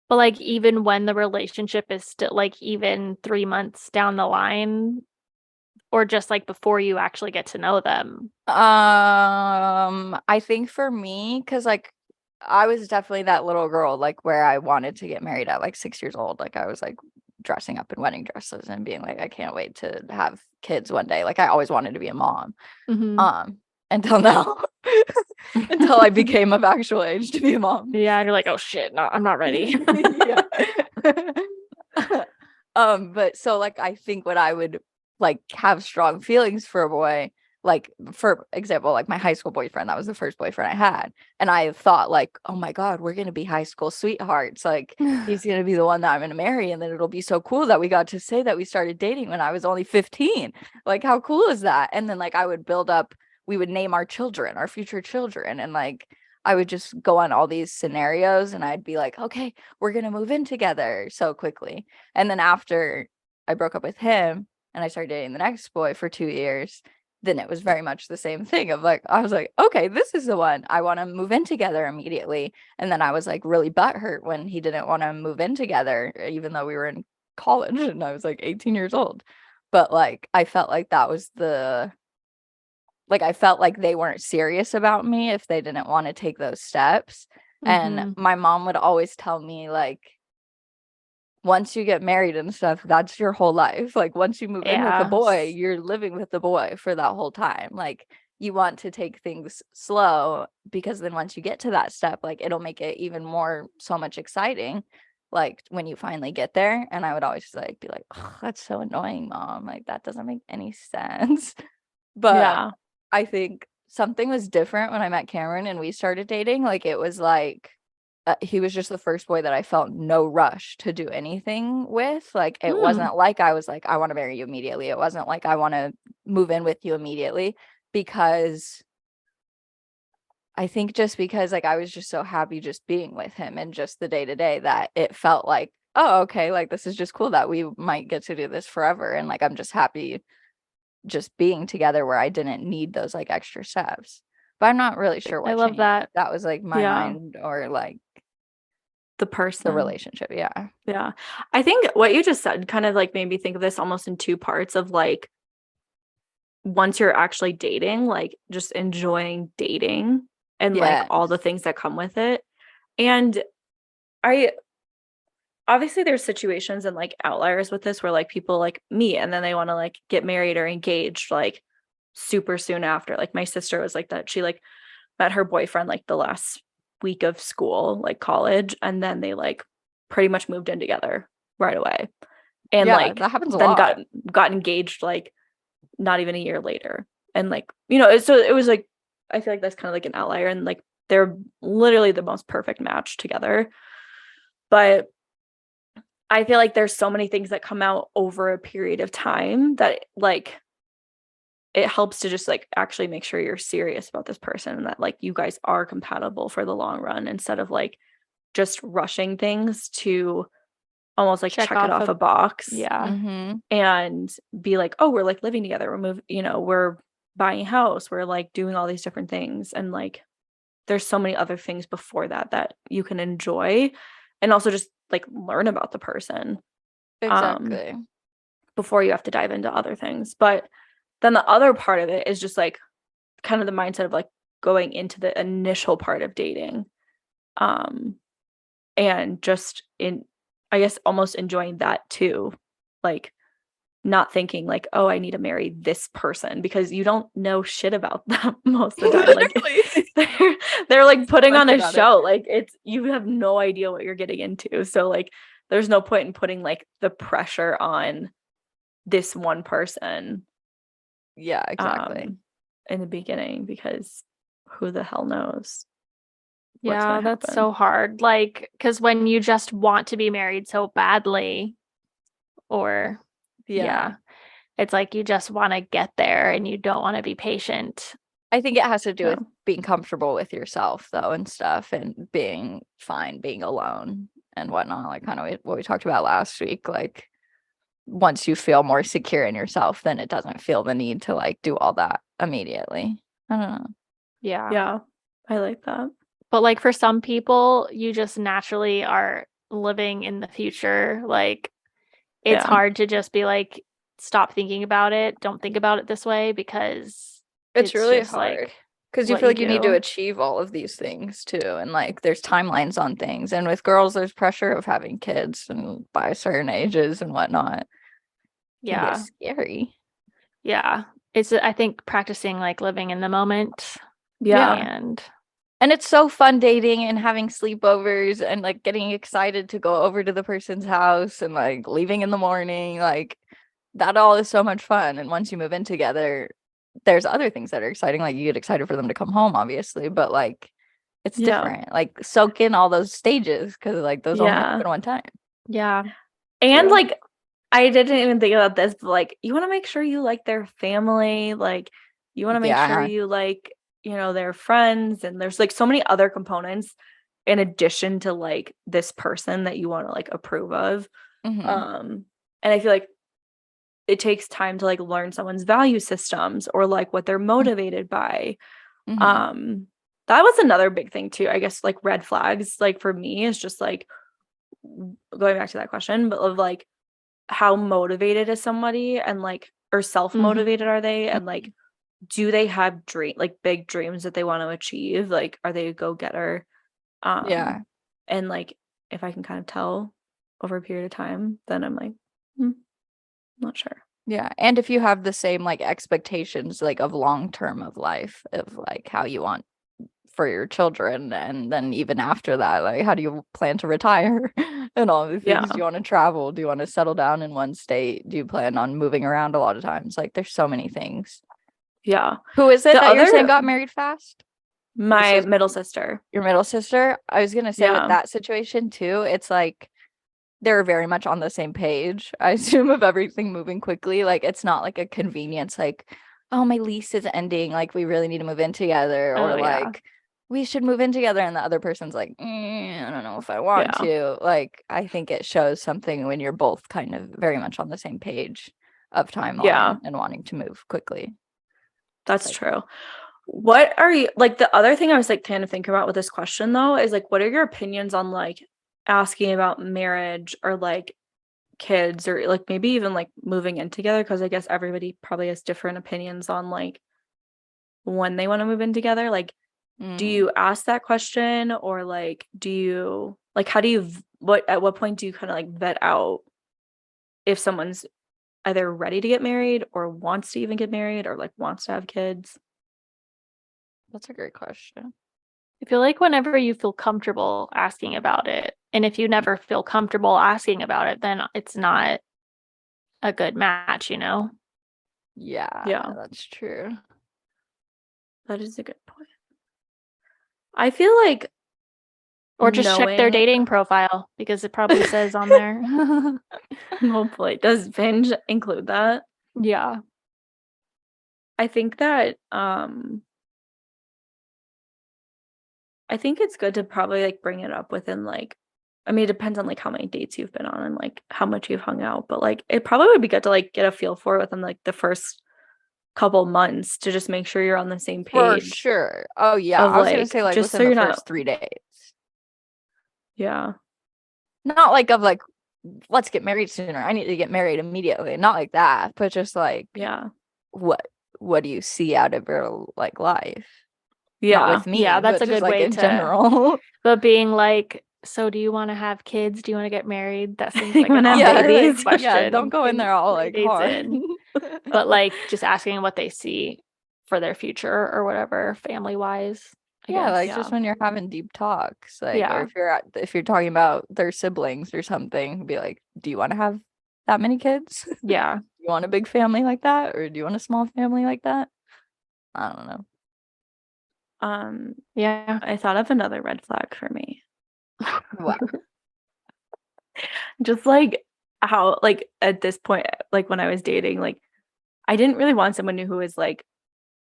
But like even when the relationship is still like even 3 months down the line or just like before you actually get to know them. I think for me, because like I was definitely that little girl, like where I wanted to get married at like 6 years old. Like I was like dressing up in wedding dresses and being like, I can't wait to have kids one day. Like I always wanted to be a mom. Until now. Until I became of actual age to be a mom. Yeah, you're like, oh shit, no, I'm not ready. But so like I think what I would like have strong feelings for a boy, like for example, like my high school boyfriend, that was the first boyfriend I had. And I thought like, oh my God, we're gonna be high school sweethearts. Like he's gonna be the one that I'm gonna marry, and then it'll be so cool that we got to say that we started dating when I was only 15. Like how cool is that? And then like I would build up, we would name our children, our future children, and like I would just go on all these scenarios and I'd be like, okay, we're gonna move in together so quickly. And then after I broke up with him and I started dating the next boy for 2 years, then it was very much the same thing of like, I was like, okay, this is the one. I want to move in together immediately. And then I was like really butthurt when he didn't want to move in together, even though we were in college and I was like 18 years old. But like, I felt like that was I felt like they weren't serious about me if they didn't want to take those steps. And my mom would always tell me like, once you get married and stuff, that's your whole life. Like once you move in with a boy, you're living with the boy for that whole time. Like you want to take things slow because then once you get to that step, like it'll make it even more so much exciting. Like when you finally get there. And I would always like be like, oh, that's so annoying, Mom. Like that doesn't make any sense. But I think something was different when I met Cameron and we started dating. Like it was like he was just the first boy that I felt no rush to do anything with. Like it wasn't like I was like, I want to marry you immediately. It wasn't like I want to move in with you immediately, because I think just because like I was just so happy just being with him and just the day to day that it felt like, oh, okay, like this is just cool that we might get to do this forever. And like I'm just happy just being together where I didn't need those like extra steps. But I'm not really sure what I love changed. that. That was like my mind or like the person, the relationship. Yeah. I think what you just said kind of like made me think of this almost in two parts of like, once you're actually dating, like just enjoying dating and like all the things that come with it. And I obviously there's situations and like outliers with this where like people like meet and then they want to like get married or engaged like super soon after. Like my sister was like that. She like met her boyfriend like the last week of school, like college, and then they like pretty much moved in together right away. And Yeah, like that happens a then lot. got engaged like not even a year later. And like, you know, so it was like, I feel like that's kind of like an outlier, and like they're literally the most perfect match together. But I feel like there's so many things that come out over a period of time that like it helps to just like actually make sure you're serious about this person and that like you guys are compatible for the long run, instead of like just rushing things to almost like check it off a box. Yeah. Mm-hmm. And be like, oh, we're like living together, we're moving, you know, we're buying a house, we're like doing all these different things. And like there's so many other things before that that you can enjoy and also just like learn about the person Exactly. before you have to dive into other things. But then the other part of it is just like kind of the mindset of like going into the initial part of dating and just in, I guess, almost enjoying that too, like not thinking like, oh, I need to marry this person, because you don't know shit about them most of the time. Like they're like putting on a show. Like it's, you have no idea what you're getting into. So like there's no point in putting like the pressure on this one person. Yeah, exactly. In the beginning, because who the hell knows? Yeah, that's so hard. Like, because when you just want to be married so badly, or yeah, it's like you just want to get there and you don't want to be patient. I think it has to do with being comfortable with yourself though and stuff, and being fine being alone and whatnot, like kind of what we talked about last week. Like once you feel more secure in yourself, then it doesn't feel the need to like do all that immediately. I don't know. Yeah, I like that. But like for some people, you just naturally are living in the future. Like it's hard to just be like, stop thinking about it. Don't think about it this way, because it's really hard. Because you feel like you need to achieve all of these things too. And like there's timelines on things. And with girls, there's pressure of having kids and by certain ages and whatnot. Yeah. It's scary. Yeah. It's, I think, practicing like living in the moment. Yeah. And it's so fun dating and having sleepovers and like getting excited to go over to the person's house and like leaving in the morning. Like that all is so much fun. And once you move in together, there's other things that are exciting. Like you get excited for them to come home, obviously, but like it's different. Like soak in all those stages, because like those only happen one time. Yeah. And like I didn't even think about this, but like you want to make sure you like their family. Like you want to make sure you like, you know, their friends, and there's like so many other components in addition to like this person that you want to like approve of. And I feel like it takes time to like learn someone's value systems or like what they're motivated by. That was another big thing too, I guess, like red flags, like for me is just like going back to that question, but of like how motivated is somebody, and like, or self-motivated are they, and like do they have big dreams that they want to achieve? Like, are they a go-getter? And like, if I can kind of tell over a period of time, then I'm like, not sure. Yeah. And if you have the same like expectations like of long term of life, of like how you want for your children, and then even after that, like how do you plan to retire and all the things. Do you want to travel? Do you want to settle down in one state? Do you plan on moving around a lot of times? Like there's so many things. Who is it that you're saying got married fast? My middle sister. Your middle sister? I was gonna say with that situation too, it's like they're very much on the same page, I assume, of everything moving quickly. Like it's not like a convenience, like, oh, my lease is ending, like we really need to move in together, or like we should move in together, and the other person's like, I don't know if I want to. Like I think it shows something when you're both kind of very much on the same page of timeline and wanting to move quickly. That's true. What are you like, the other thing I was like kind of thinking about with this question though is like, what are your opinions on like asking about marriage or like kids, or like maybe even like moving in together? Because I guess everybody probably has different opinions on like when they want to move in together. Like do you ask that question, or like do you like, how do you at what point do you kind of like vet out if someone's either ready to get married or wants to even get married or like wants to have kids? That's a great question. I feel like whenever you feel comfortable asking about it, and if you never feel comfortable asking about it, then it's not a good match, you know? Yeah, that's true. That is a good point. I feel like Or just check their dating profile because it probably says on there. Hopefully. Does Hinge include that? Yeah. I think that I think it's good to probably like bring it up within like, I mean, it depends on like how many dates you've been on and like how much you've hung out, but like it probably would be good to like get a feel for it within like the first couple months to just make sure you're on the same For page. sure. Oh yeah. Of, I was gonna like, say like just within so the you're first not- 3 days. Yeah. Not like of like, let's get married sooner. I need to get married immediately. Not like that, but just like, Yeah. what do you see out of your like life? Yeah. Not with me. Yeah, that's but a just, good like, way in to- general. But being like, so do you want to have kids? Do you want to get married? That seems You like an wanna have awkward babies? question. Yeah, don't go in there all three like dates hard. in. But like just asking what they see for their future or whatever, family wise. Yeah, like just when you're having deep talks, like, Yeah. or if you're talking about their siblings or something, be like, do you want to have that many kids? Yeah. You want a big family like that, or do you want a small family like that? I don't know. Yeah. I thought of another red flag for me. Wow. Just like how like at this point, like when I was dating, like I didn't really want someone who was like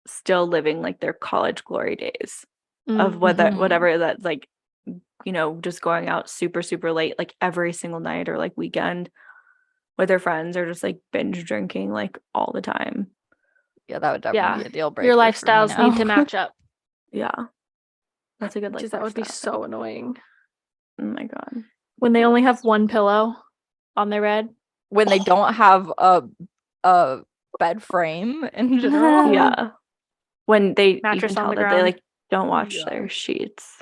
still living like their college glory days of whatever that's like, you know, just going out super, super late, like every single night or like weekend with their friends or just like binge drinking like all the time. Yeah, that would definitely be a deal breaker. Your for me lifestyles now. need to match up. Yeah. That's a good like Because that would be lifestyle. so annoying. Oh my God. When they only have one pillow on their bed. When they don't have a bed frame in general. Yeah. When you Mattress can on tell the that they ground. like don't wash Yeah. their sheets.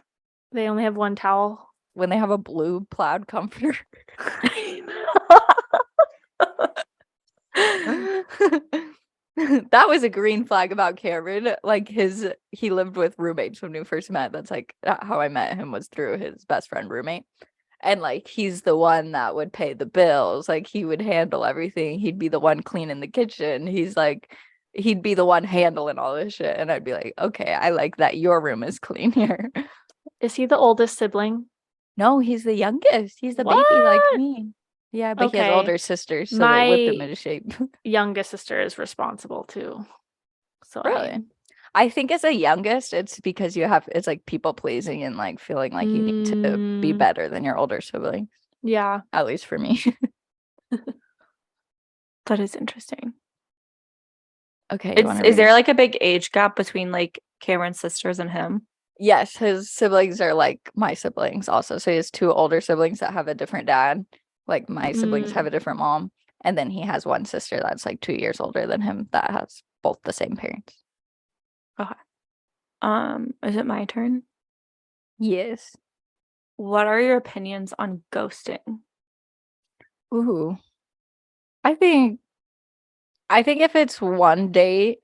They only have one towel. When they have a blue plaid comforter. That was a green flag about Cameron. Like he lived with roommates when we first met. That's like how I met him, was through his best friend roommate. And like he's the one that would pay the bills. Like he would handle everything. He'd be the one cleaning the kitchen. He'd be the one handling all this shit. And I'd be like, okay, I like that your room is clean here. Is he the oldest sibling? No, he's the youngest. He's the baby like me. Yeah, but he has Okay. older sisters, so they whipped him My into shape. youngest sister is responsible too. So I Really? mean, I think as a youngest, it's because it's like people pleasing and like feeling like you need to be better than your older sibling. yeah. At least for me. That is interesting. Okay. Is there like a big age gap between like Cameron's sisters and him? Yes, his siblings are like my siblings also. So he has 2 older siblings that have a different dad. Like my siblings have a different mom. And then he has one sister that's like 2 years older than him that has both the same parents. Okay. Is it my turn? Yes. What are your opinions on ghosting? Ooh. I think if it's one date,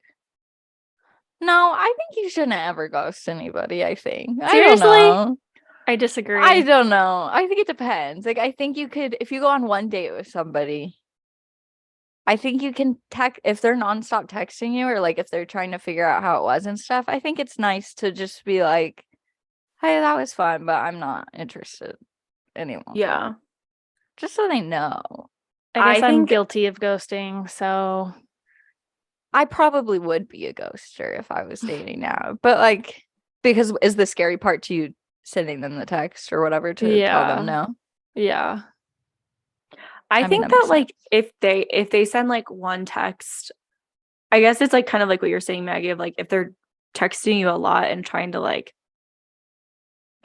no, I think you shouldn't ever ghost anybody, I think. Seriously? I don't know. I disagree. I don't know. I think it depends. Like, I think you could, if you go on one date with somebody, I think you can if they're nonstop texting you, or like if they're trying to figure out how it was and stuff, I think it's nice to just be like, hey, that was fun, but I'm not interested anymore. Yeah. Just so they know. I guess I I'm think- guilty of ghosting, so I probably would be a ghoster if I was dating now. But like, because is the scary part to you sending them the text or whatever to tell them no? yeah. I mean, think that that makes like if they send like one text, I guess it's like kind of like what you're saying, Maggie, of like if they're texting you a lot and trying to like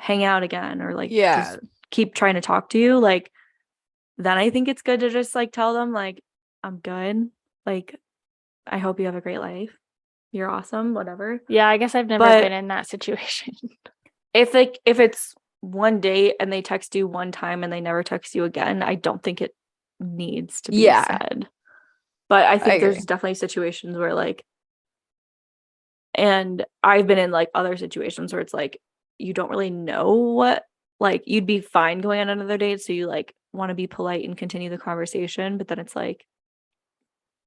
hang out again or like just keep trying to talk to you, like then I think it's good to just like tell them like, I'm good. Like, I hope you have a great life. You're awesome, whatever. Yeah, I guess I've never But- been in that situation. If it's one date and they text you one time and they never text you again, I don't think it needs to be said. But I think there's definitely situations where like, and I've been in like other situations where it's like you don't really know what, like you'd be fine going on another date, so you like want to be polite and continue the conversation, but then it's like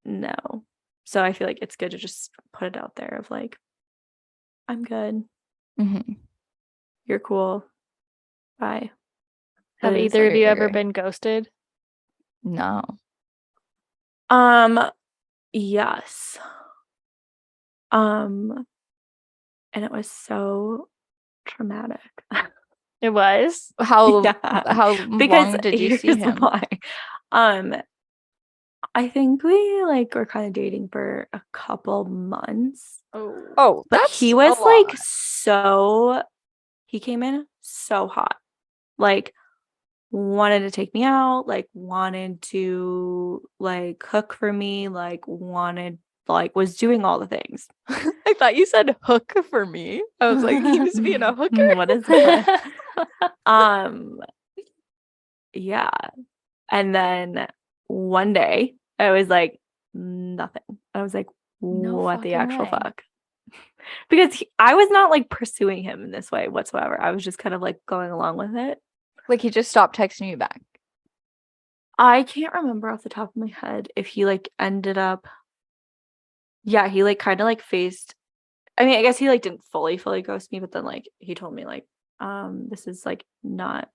no. So I feel like it's good to just put it out there of like, I'm good. You're cool. Bye. Have either of you ever been ghosted? No. Yes. And it was so traumatic. It was? How because long did you see him? Why. I think we like were kind of dating for a couple months. Oh, but he was like he came in so hot. Like wanted to take me out, like wanted to like cook for me, like wanted, like was doing all the things. I thought you said hook for me. I was like, he was being a hooker. What is that? Yeah. And then one day I was like, nothing. I was like, what the actual fuck? Because I was not like pursuing him in this way whatsoever. I was just kind of like going along with it. Like he just stopped texting you back. I can't remember off the top of my head if he like ended up. Yeah, he like kind of like faced. I mean, I guess he like didn't fully ghost me, but then like he told me like, this is like not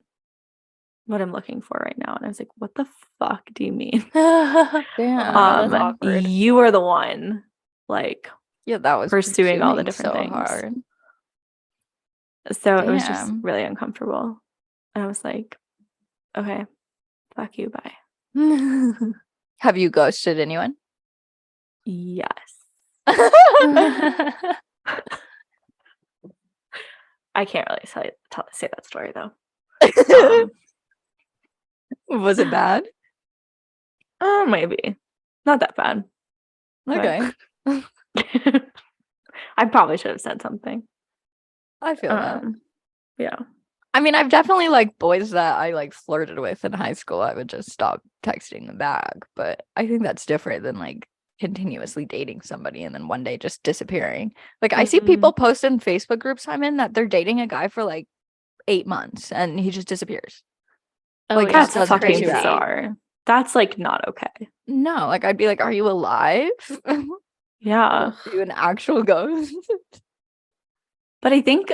what I'm looking for right now. And I was like, what the fuck do you mean? Damn. That's awkward. You were the one like that was pursuing all the different so things. hard. So it was just really uncomfortable. And I was like, okay, fuck you, bye. Have you ghosted anyone? Yes. I can't really say that story though. Was it bad? Maybe. Not that bad. Okay. I probably should have said something. I feel that. Yeah. I mean, I've definitely like boys that I like flirted with in high school. I would just stop texting them back. But I think that's different than like continuously dating somebody and then one day just disappearing. Like I see people post in Facebook groups I'm in that they're dating a guy for like 8 months and he just disappears. Oh, like that's fucking bizarre. That's like not okay. No, like I'd be like, are you alive? Yeah. Are you an actual ghost? But I think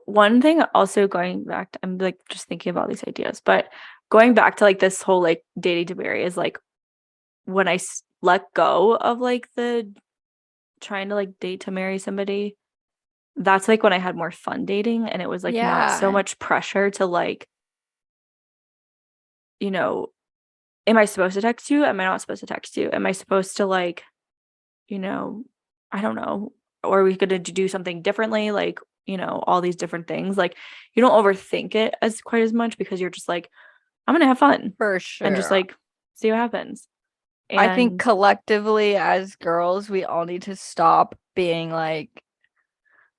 one thing also going back to, I'm like just thinking about these ideas, but going back to like this whole like dating to marry is like when I let go of like the trying to like date to marry somebody, that's like when I had more fun dating, and it was like not so much pressure to like, you know, am I supposed to text you? Am I not supposed to text you? Am I supposed to like, you know, I don't know, or are we gonna do something differently? Like, you know, all these different things. Like you don't overthink it as quite as much because you're just like, I'm gonna have fun for sure and just like see what happens. And I think collectively as girls, we all need to stop being like,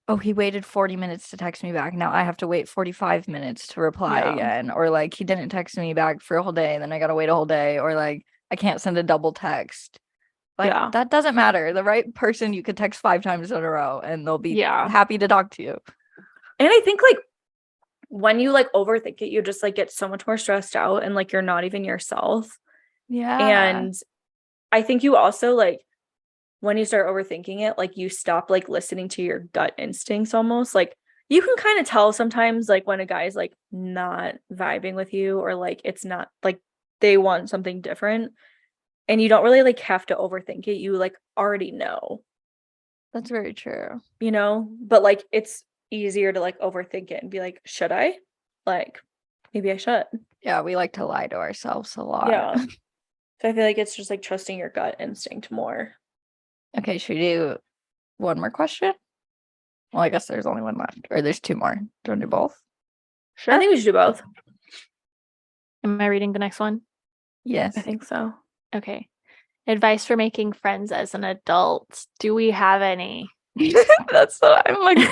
oh, he waited 40 minutes to text me back. Now I have to wait 45 minutes to reply again. Or like he didn't text me back for a whole day, then I gotta wait a whole day. Or like I can't send a double text. Like that doesn't matter. The right person you could text 5 times in a row and they'll be happy to talk to you. And I think like when you like overthink it, you just like get so much more stressed out and like you're not even yourself. Yeah. And I think you also like when you start overthinking it, like you stop like listening to your gut instincts almost. Like you can kind of tell sometimes like when a guy's like not vibing with you or like it's not like they want something different. And you don't really like have to overthink it. You like already know. That's very true. You know, but like it's easier to like overthink it and be like, should I? Like maybe I should. Yeah, we like to lie to ourselves a lot. Yeah. So I feel like it's just like trusting your gut instinct more. Okay, should we do one more question? Well, I guess there's only one left. Or there's 2 more. Do you want to do both? Sure. I think we should do both. Am I reading the next one? Yes. I think so. Okay. Advice for making friends as an adult. Do we have any? That's what I'm like.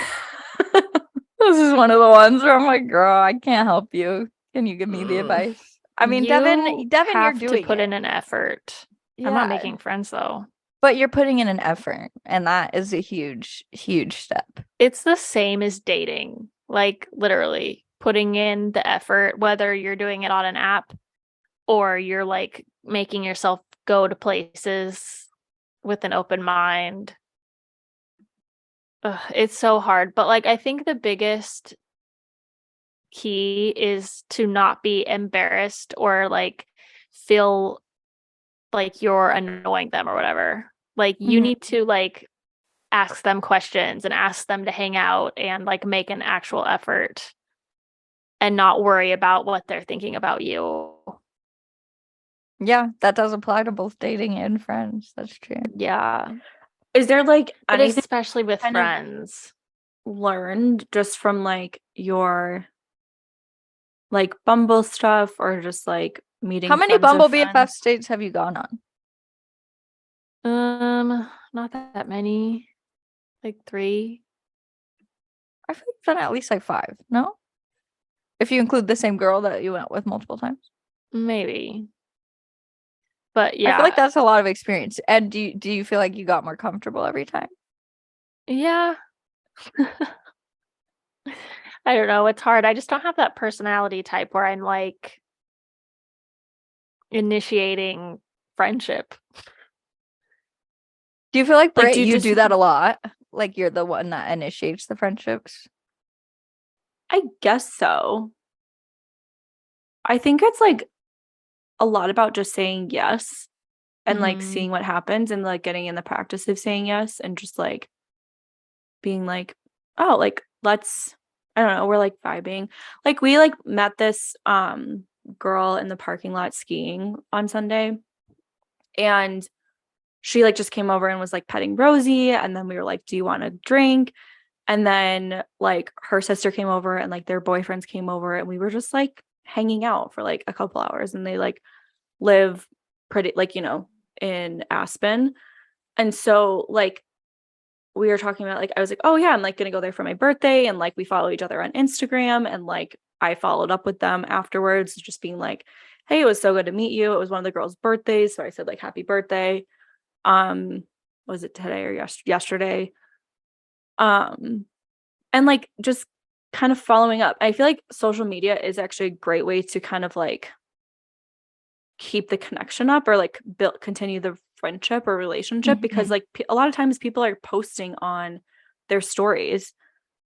This is one of the ones where I'm like, girl, I can't help you. Can you give me the advice? I mean, Devon, you're have doing to put it. in an effort. Yeah. I'm not making friends though. But you're putting in an effort, and that is a huge, huge step. It's the same as dating. Like literally putting in the effort, whether you're doing it on an app or you're like making yourself go to places with an open mind. Ugh, it's so hard. But like I think the biggest key is to not be embarrassed or like feel like you're annoying them or whatever. Like you need to like ask them questions and ask them to hang out and like make an actual effort and not worry about what they're thinking about you. Yeah, that does apply to both dating and friends. That's true. Yeah. Is there like But anything especially with kind of friends. learned just from like your like Bumble stuff or just like meeting How many friends of Bumble friends? BFF dates have you gone on? Not that many. Like 3. I feel like you've done at least like 5, no? If you include the same girl that you went with multiple times. Maybe. But I yeah. feel like that's a lot of experience. And do you feel like you got more comfortable every time? Yeah. I don't know. It's hard. I just don't have that personality type where I'm like initiating friendship. Do you feel like, Britt, do you you just do that a lot? Like you're the one that initiates the friendships? I guess so. I think it's like a lot about just saying yes and like seeing what happens and like getting in the practice of saying yes and just like being like, oh, like let's, I don't know, we're like vibing. Like we like met this girl in the parking lot skiing on Sunday, and she like just came over and was like petting Rosie, and then we were like, do you want a drink? And then like her sister came over and like their boyfriends came over, and we were just like hanging out for like a couple hours, and they like live pretty like, you know, in Aspen. And so like we were talking about like, I was like, oh yeah, I'm like gonna go there for my birthday, and like we follow each other on Instagram, and like I followed up with them afterwards just being like, hey, it was so good to meet you. It was one of the girls' birthdays, so I said like happy birthday. Was it today or yesterday? And like just kind of following up. I feel like social media is actually a great way to kind of like keep the connection up or like continue the friendship or relationship, because like a lot of times people are posting on their stories,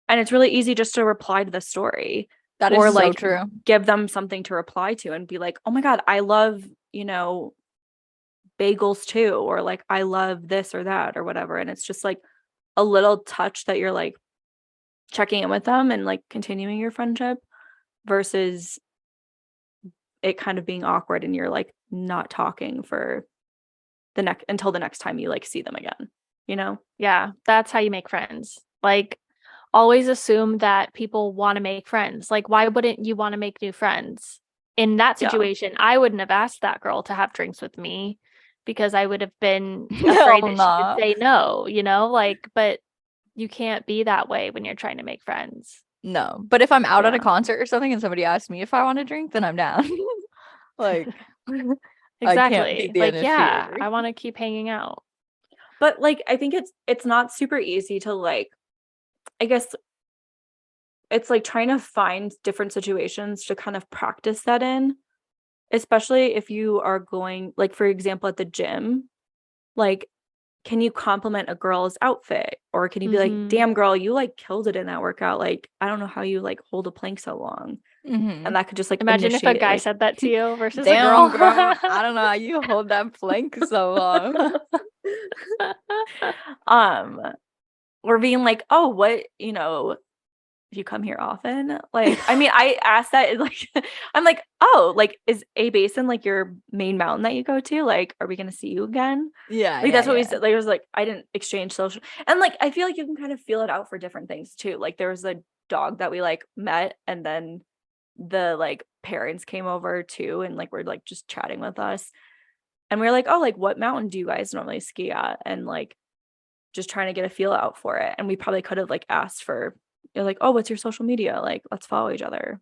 and it's really easy just to reply to the story. That or is like so true. give them something to reply to and be like, oh my God, I love, you know, bagels too, or like I love this or that or whatever. And it's just like a little touch that you're like checking in with them and like continuing your friendship versus it kind of being awkward and you're like not talking for the next until the next time you like see them again, you know? Yeah, that's how you make friends. Like always assume that people want to make friends. Like why wouldn't you want to make new friends? In that situation, I wouldn't have asked that girl to have drinks with me because I would have been afraid that she would say no, you know? Like, but you can't be that way when you're trying to make friends. No, but if I'm out at a concert or something and somebody asks me if I want to drink, then I'm down. Like exactly. I can't be the like initiator. yeah, I want to keep hanging out. But like I think it's not super easy to like, I guess it's like trying to find different situations to kind of practice that in, especially if you are going like, for example, at the gym, like can you compliment a girl's outfit, or can you be like, damn girl, you like killed it in that workout, like I don't know how you like hold a plank so long. And that could just like imagine if a guy like, said that to you versus damn, a girl. I don't know how you hold that plank so long. Or being like, oh, what, you know, you come here often? Like, I mean, I asked that like, I'm like, oh, like, is A Basin like your main mountain that you go to? Like, are we gonna see you again? Yeah, like that's what we said. Like, it was like I didn't exchange social, and like I feel like you can kind of feel it out for different things too. Like there was a dog that we like met, and then the like parents came over too, and like we're like just chatting with us, and we were like, oh, like what mountain do you guys normally ski at? And like just trying to get a feel out for it. And we probably could have like asked for you're like, oh, what's your social media? Like, let's follow each other.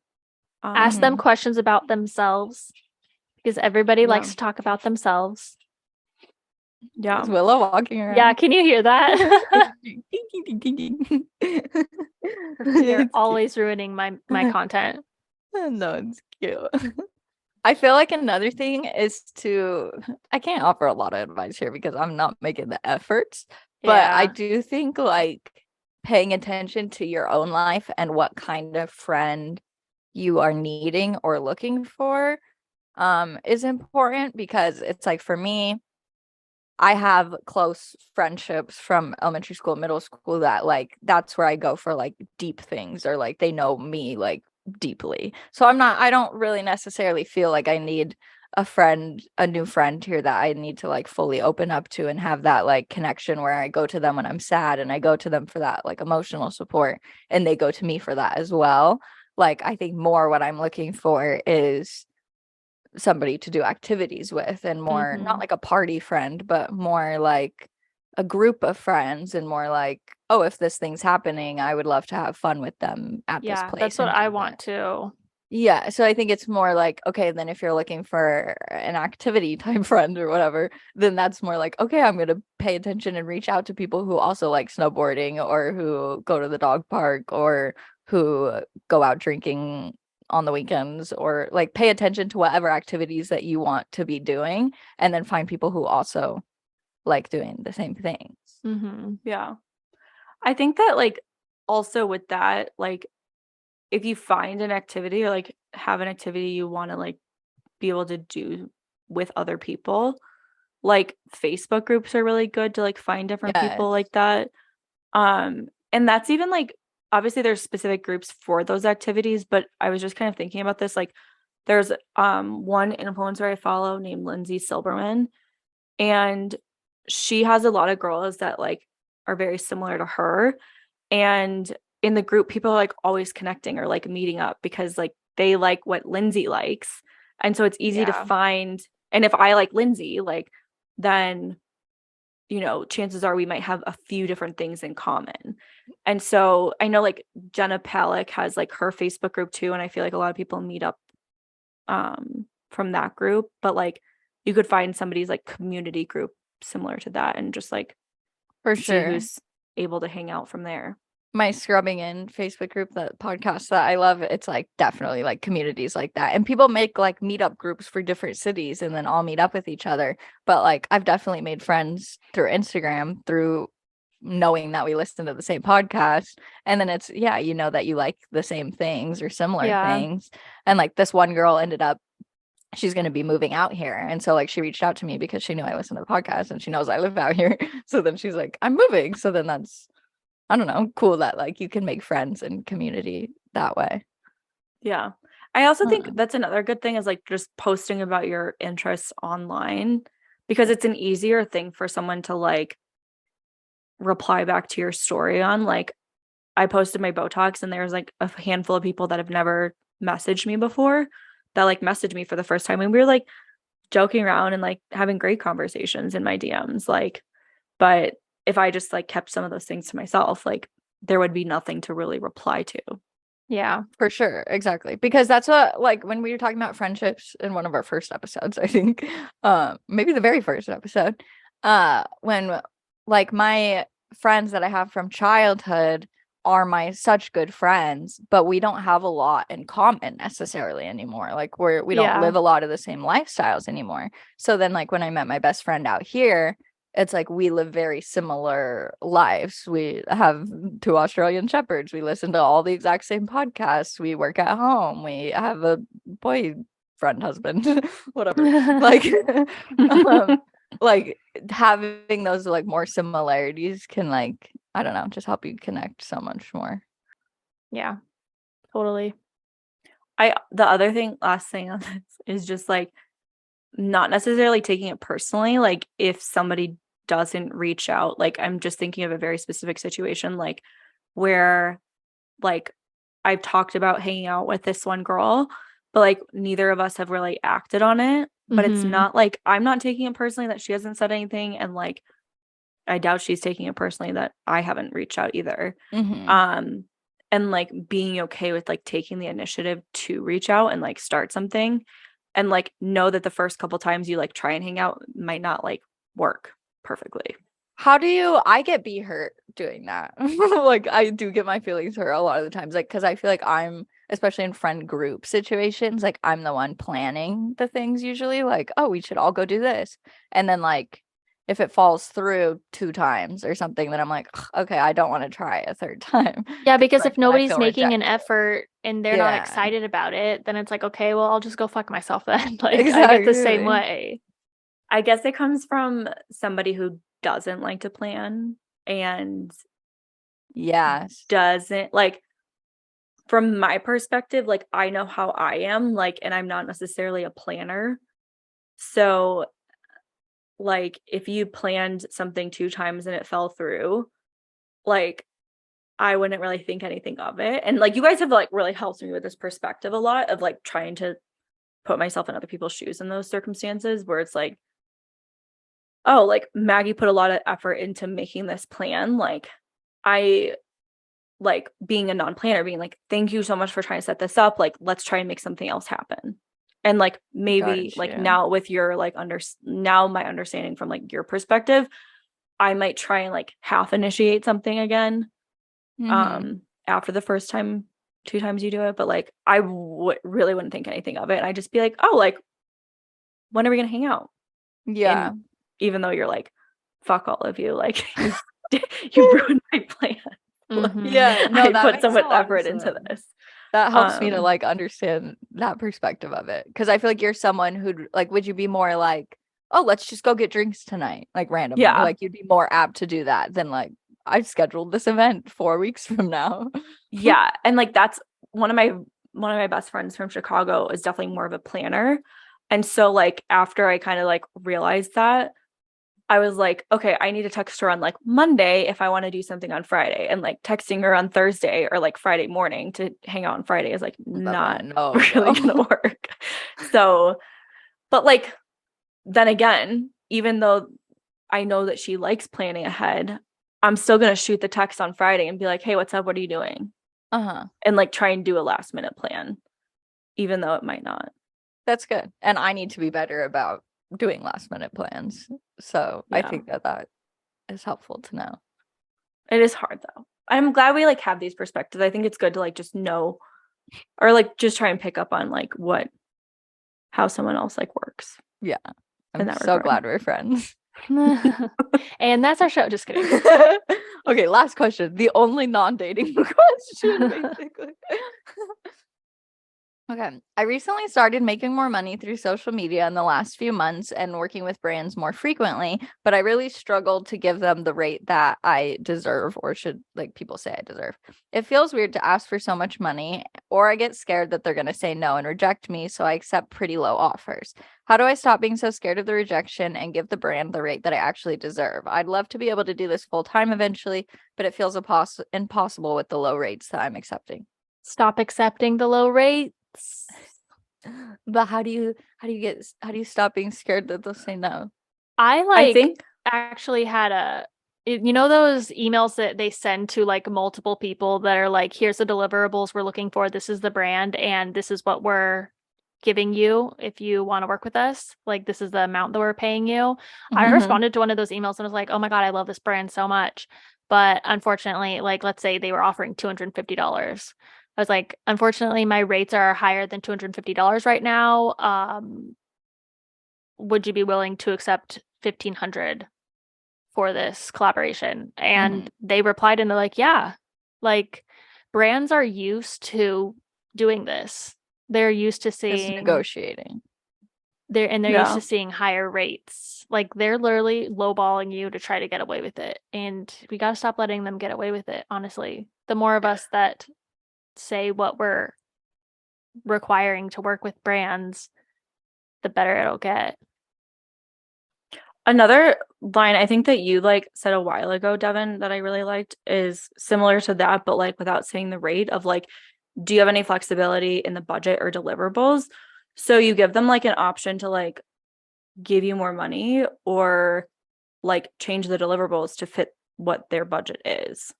Ask them questions about themselves, because everybody likes to talk about themselves. Yeah. Is Willow walking around? Yeah, can you hear that? You're always ruining my content. No, it's cute. I feel like another thing is I can't offer a lot of advice here because I'm not making the efforts, but I do think like paying attention to your own life and what kind of friend you are needing or looking for is important, because it's like, for me, I have close friendships from elementary school, middle school, that like that's where I go for like deep things, or like they know me like deeply. So I don't really necessarily feel like I need a new friend here that I need to like fully open up to and have that like connection where I go to them when I'm sad and I go to them for that like emotional support and they go to me for that as well. Like, I think more what I'm looking for is somebody to do activities with, and more not like a party friend, but more like a group of friends, and more like, oh, if this thing's happening, I would love to have fun with them at this place. That's what I want to. Yeah, so I think it's more like, okay, then if you're looking for an activity type friend or whatever, then that's more like, okay, I'm going to pay attention and reach out to people who also like snowboarding, or who go to the dog park, or who go out drinking on the weekends, or like pay attention to whatever activities that you want to be doing, and then find people who also like doing the same things. Yeah. I think that like also with that, like if you find an activity or like have an activity you want to like be able to do with other people, like Facebook groups are really good to like find different people like that. And that's even like, obviously there's specific groups for those activities, but I was just kind of thinking about this. Like there's one influencer I follow named Lindsay Silberman, and she has a lot of girls that like are very similar to her. And in the group, people are like always connecting or like meeting up because like they like what Lindsay likes. And so it's easy to find. And if I like Lindsay, like then, you know, chances are we might have a few different things in common. And so I know like Jenna Palick has like her Facebook group too. And I feel like a lot of people meet up from that group, but like you could find somebody's like community group similar to that and just like for see sure who's able to hang out from there. My Scrubbing In Facebook group, that podcast that I love, it's like definitely like communities like that, and people make like meetup groups for different cities and then all meet up with each other. But like I've definitely made friends through Instagram, through knowing that we listen to the same podcast, and then it's you know that you like the same things or similar things. And like this one girl ended up, she's going to be moving out here, and so like she reached out to me because she knew I listen to the podcast and she knows I live out here. So then she's like, I'm moving. So then that's, I don't know, cool that like you can make friends and community that way. Yeah. I also think that's another good thing is like just posting about your interests online, because it's an easier thing for someone to like reply back to your story on. Like I posted my Botox and there's like a handful of people that have never messaged me before that like messaged me for the first time, and we were like joking around and like having great conversations in my DMs. Like, but if I just like kept some of those things to myself, like there would be nothing to really reply to. Yeah, for sure. Exactly. Because that's what, like when we were talking about friendships in one of our first episodes, I think, maybe the very first episode, when like my friends that I have from childhood are my such good friends, but we don't have a lot in common necessarily anymore. Like we don't live a lot of the same lifestyles anymore. So then like when I met my best friend out here, it's like we live very similar lives. We have 2 Australian shepherds. We listen to all the exact same podcasts. We work at home. We have a boyfriend, husband, whatever. Like having those like more similarities can like, I don't know, just help you connect so much more. Yeah, totally. The other thing, last thing on this is just like not necessarily taking it personally. Like if somebody doesn't reach out, like I'm just thinking of a very specific situation, like where like I've talked about hanging out with this one girl, but like neither of us have really acted on it. But it's not like I'm not taking it personally that she hasn't said anything, and like I doubt she's taking it personally that I haven't reached out either. and like being okay with like taking the initiative to reach out and like start something, and like know that the first couple times you like try and hang out might not like work perfectly. I get be hurt doing that. Like I do get my feelings hurt a lot of the times, like because I feel like I'm, especially in friend group situations, like I'm the one planning the things usually, like, oh, we should all go do this. And then like if it falls through 2 times or something, then I'm like, "Ugh, okay, I don't want to try a third time." Yeah, because Like if then I nobody's feel making an rejected. effort and they're not excited about it, then it's like, okay, well, I'll just go fuck myself then. Like I get the same Exactly. way. I guess it comes from somebody who doesn't like to plan and Yes. doesn't like, from my perspective, like I know how I am, like, and I'm not necessarily a planner. So like if you planned something 2 times and it fell through, like I wouldn't really think anything of it. And like you guys have like really helped me with this perspective a lot of like trying to put myself in other people's shoes in those circumstances where it's like, oh, like Maggie put a lot of effort into making this plan. Like I like being a non-planner, being like, thank you so much for trying to set this up. Like, let's try and make something else happen. And like maybe like Gotcha. now with your like now my understanding from like your perspective, I might try and like half initiate something again. Mhm. After the first time, 2 times you do it, but like I really wouldn't think anything of it. And I'd just be like, oh, like when are we gonna hang out? Yeah. And even though you're like, fuck all of you, like you ruined my plan. Like, Yeah, no, I that put so makes a much lot of effort into sense. this. That helps me to like understand that perspective of it, because I feel like you're someone who'd like, would you be more like, oh, let's just go get drinks tonight, like randomly, Yeah. like you'd be more apt to do that than like, I've scheduled this event 4 weeks from now. Yeah. And like that's one of my best friends from Chicago is definitely more of a planner. And so like after I kind of like realized that, I was like, okay, I need to text her on like Monday if I want to do something on Friday. And like texting her on Thursday or like Friday morning to hang out on Friday is like not No, really gonna work. So, but like then again, even though I know that she likes planning ahead, I'm still gonna shoot the text on Friday and be like, hey, what's up? What are you doing? Uh-huh. And like try and do a last minute plan, even though it might not. That's good. And I need to be better about doing last minute plans. So I Yeah. think that is helpful to know. It is hard though. I'm glad we like have these perspectives. I think it's good to like just know or like just try and pick up on like how someone else like works. Yeah. In I'm that so regard. glad we're friends. And that's our show. Just kidding. Okay, last question. The only non-dating question, basically. Okay. I recently started making more money through social media in the last few months and working with brands more frequently, but I really struggled to give them the rate that I deserve, or should like people say I deserve. It feels weird to ask for so much money, or I get scared that they're going to say no and reject me, so I accept pretty low offers. How do I stop being so scared of the rejection and give the brand the rate that I actually deserve? I'd love to be able to do this full time eventually, but it feels impossible with the low rates that I'm accepting. Stop accepting the low rates. But how do you stop being scared that they'll say no? I think actually had you know those emails that they send to like multiple people that are like, here's the deliverables we're looking for, this is the brand, and this is what we're giving you if you want to work with us, like this is the amount that we're paying you. I responded to one of those emails and was like, oh my god, I love this brand so much, but unfortunately, like let's say they were offering $250. I was like, unfortunately my rates are higher than $250 right now. Would you be willing to accept $1,500 for this collaboration? And they replied and they're like, yeah, like brands are used to doing this. They're used to seeing negotiating. They're used to seeing higher rates. Like they're literally lowballing you to try to get away with it. And we got to stop letting them get away with it, honestly. The more of us that say what we're requiring to work with brands, the better it'll get. another line I think that you like said a while ago, Devon, that I really liked is similar to that, but like without saying the rate of like, do you have any flexibility in the budget or deliverables? So you give them like an option to like give you more money or like change the deliverables to fit what their budget is.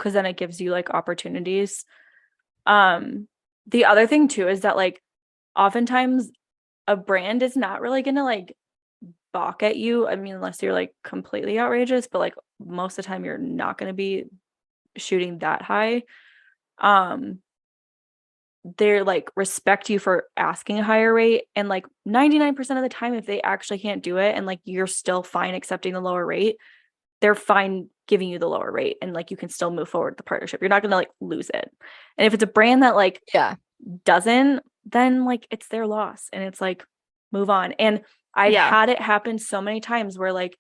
because then it gives you like opportunities. The other thing too is that like oftentimes a brand is not really gonna like balk at you. I mean, unless you're like completely outrageous, but like most of the time you're not gonna be shooting that high. They're like respect you for asking a higher rate, and like 99% of the time if they actually can't do it and like you're still fine accepting the lower rate, they're fine giving you the lower rate, and like you can still move forward with the partnership. You're not gonna like lose it. And if it's a brand that like doesn't, then like it's their loss, and it's like move on. And I've had it happen so many times where like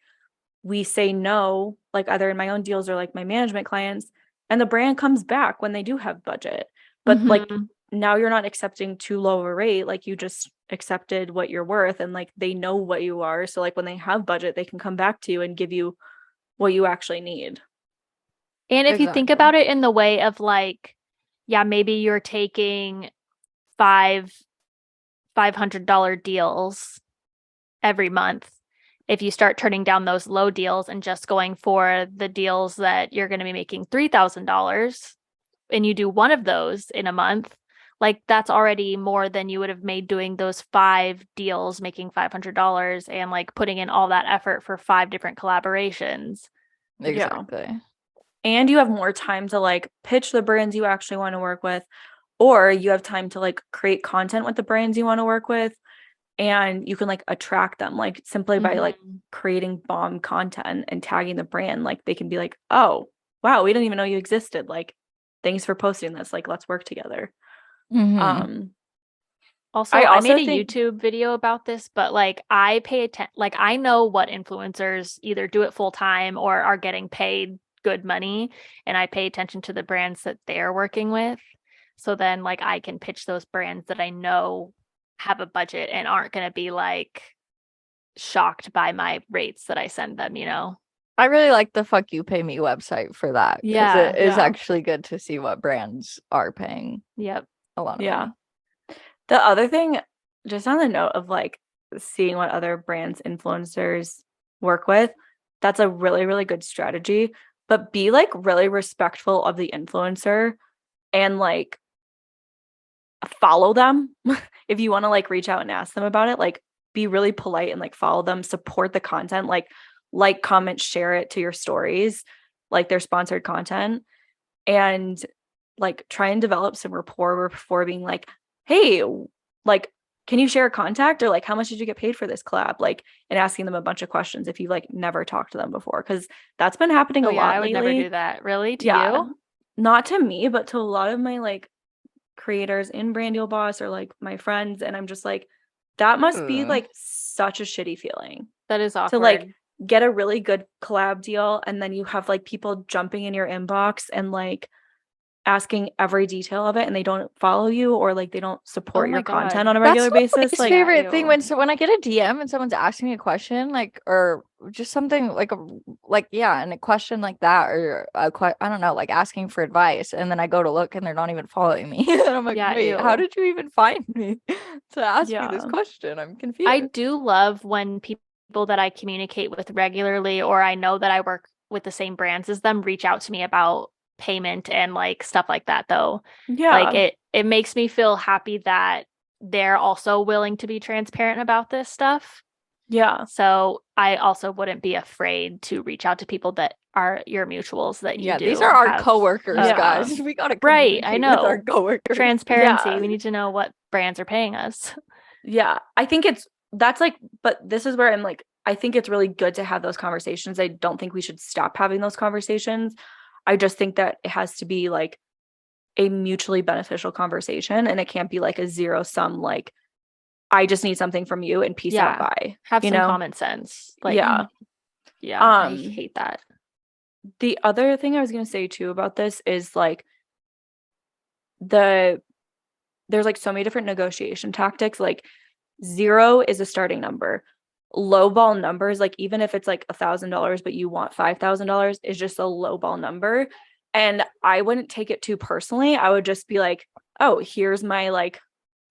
we say no, like either in my own deals or like my management clients, and the brand comes back when they do have budget. But like now you're not accepting too low of a rate, like you just accepted what you're worth, and like they know what you are. So like when they have budget, they can come back to you and give you what you actually need. And if you think about it in the way of like, yeah, maybe you're taking $500 deals every month. If you start turning down those low deals and just going for the deals that you're going to be making $3,000, and you do one of those in a month, like that's already more than you would have made doing those 5 deals, making $500 and like putting in all that effort for 5 different collaborations. Exactly. Yeah. And you have more time to like pitch the brands you actually want to work with, or you have time to like create content with the brands you want to work with, and you can like attract them like simply by like creating bomb content and tagging the brand. Like they can be like, oh wow, we didn't even know you existed, like thanks for posting this, like let's work together. Also, I made a YouTube video about this, but like I pay attention, like I know what influencers either do it full time or are getting paid good money, and I pay attention to the brands that they're working with. So then like I can pitch those brands that I know have a budget and aren't going to be like shocked by my rates that I send them, you know? I really like the Fuck You Pay Me website for that. Yeah. It is actually good to see what brands are paying. Yep. A lot of money. The other thing, just on the note of like seeing what other brands influencers work with, that's a really, really good strategy. But be like really respectful of the influencer and like follow them. If you want to like reach out and ask them about it, like be really polite and like follow them, support the content, like comment, share it to your stories, like their sponsored content, and like try and develop some rapport before being like, hey, like, can you share a contact, or like how much did you get paid for this collab, like, and asking them a bunch of questions if you've like never talked to them before, because that's been happening a lot I would lately. never do that. Really? To you? Not to me, but to a lot of my like creators in Brand Deal Boss or like my friends, and I'm just like, that must be like such a shitty feeling. That is awkward. To like get a really good collab deal, and then you have like people jumping in your inbox and like asking every detail of it, and they don't follow you or like they don't support your content on a regular basis. That's like favorite thing when I get a DM and someone's asking me a question, like, or just something like and a question like that, or I don't know, like asking for advice, and then I go to look and they're not even following me. And I'm like, wait, how did you even find me to ask me this question? I'm confused. I do love when people that I communicate with regularly, or I know that I work with the same brands as them, reach out to me about payment and like stuff like that, though. Like it makes me feel happy that they're also willing to be transparent about this stuff. So I also wouldn't be afraid to reach out to people that are your mutuals that you do. These are our coworkers, guys. We gotta I know, with our coworkers. Transparency. We need to know what brands are paying us. I think but this is where I'm like, I think it's really good to have those conversations. I don't think we should stop having those conversations. I just think that it has to be like a mutually beneficial conversation, and it can't be like a zero sum, like I just need something from you and peace out, bye. Have some common sense. Like, I hate that. The other thing I was going to say too about this is like there's like so many different negotiation tactics. Like 0 is a starting number. Lowball numbers, like even if it's like $1,000 but you want $5,000, is just a lowball number. And I wouldn't take it too personally. I would just be like, oh, here's my like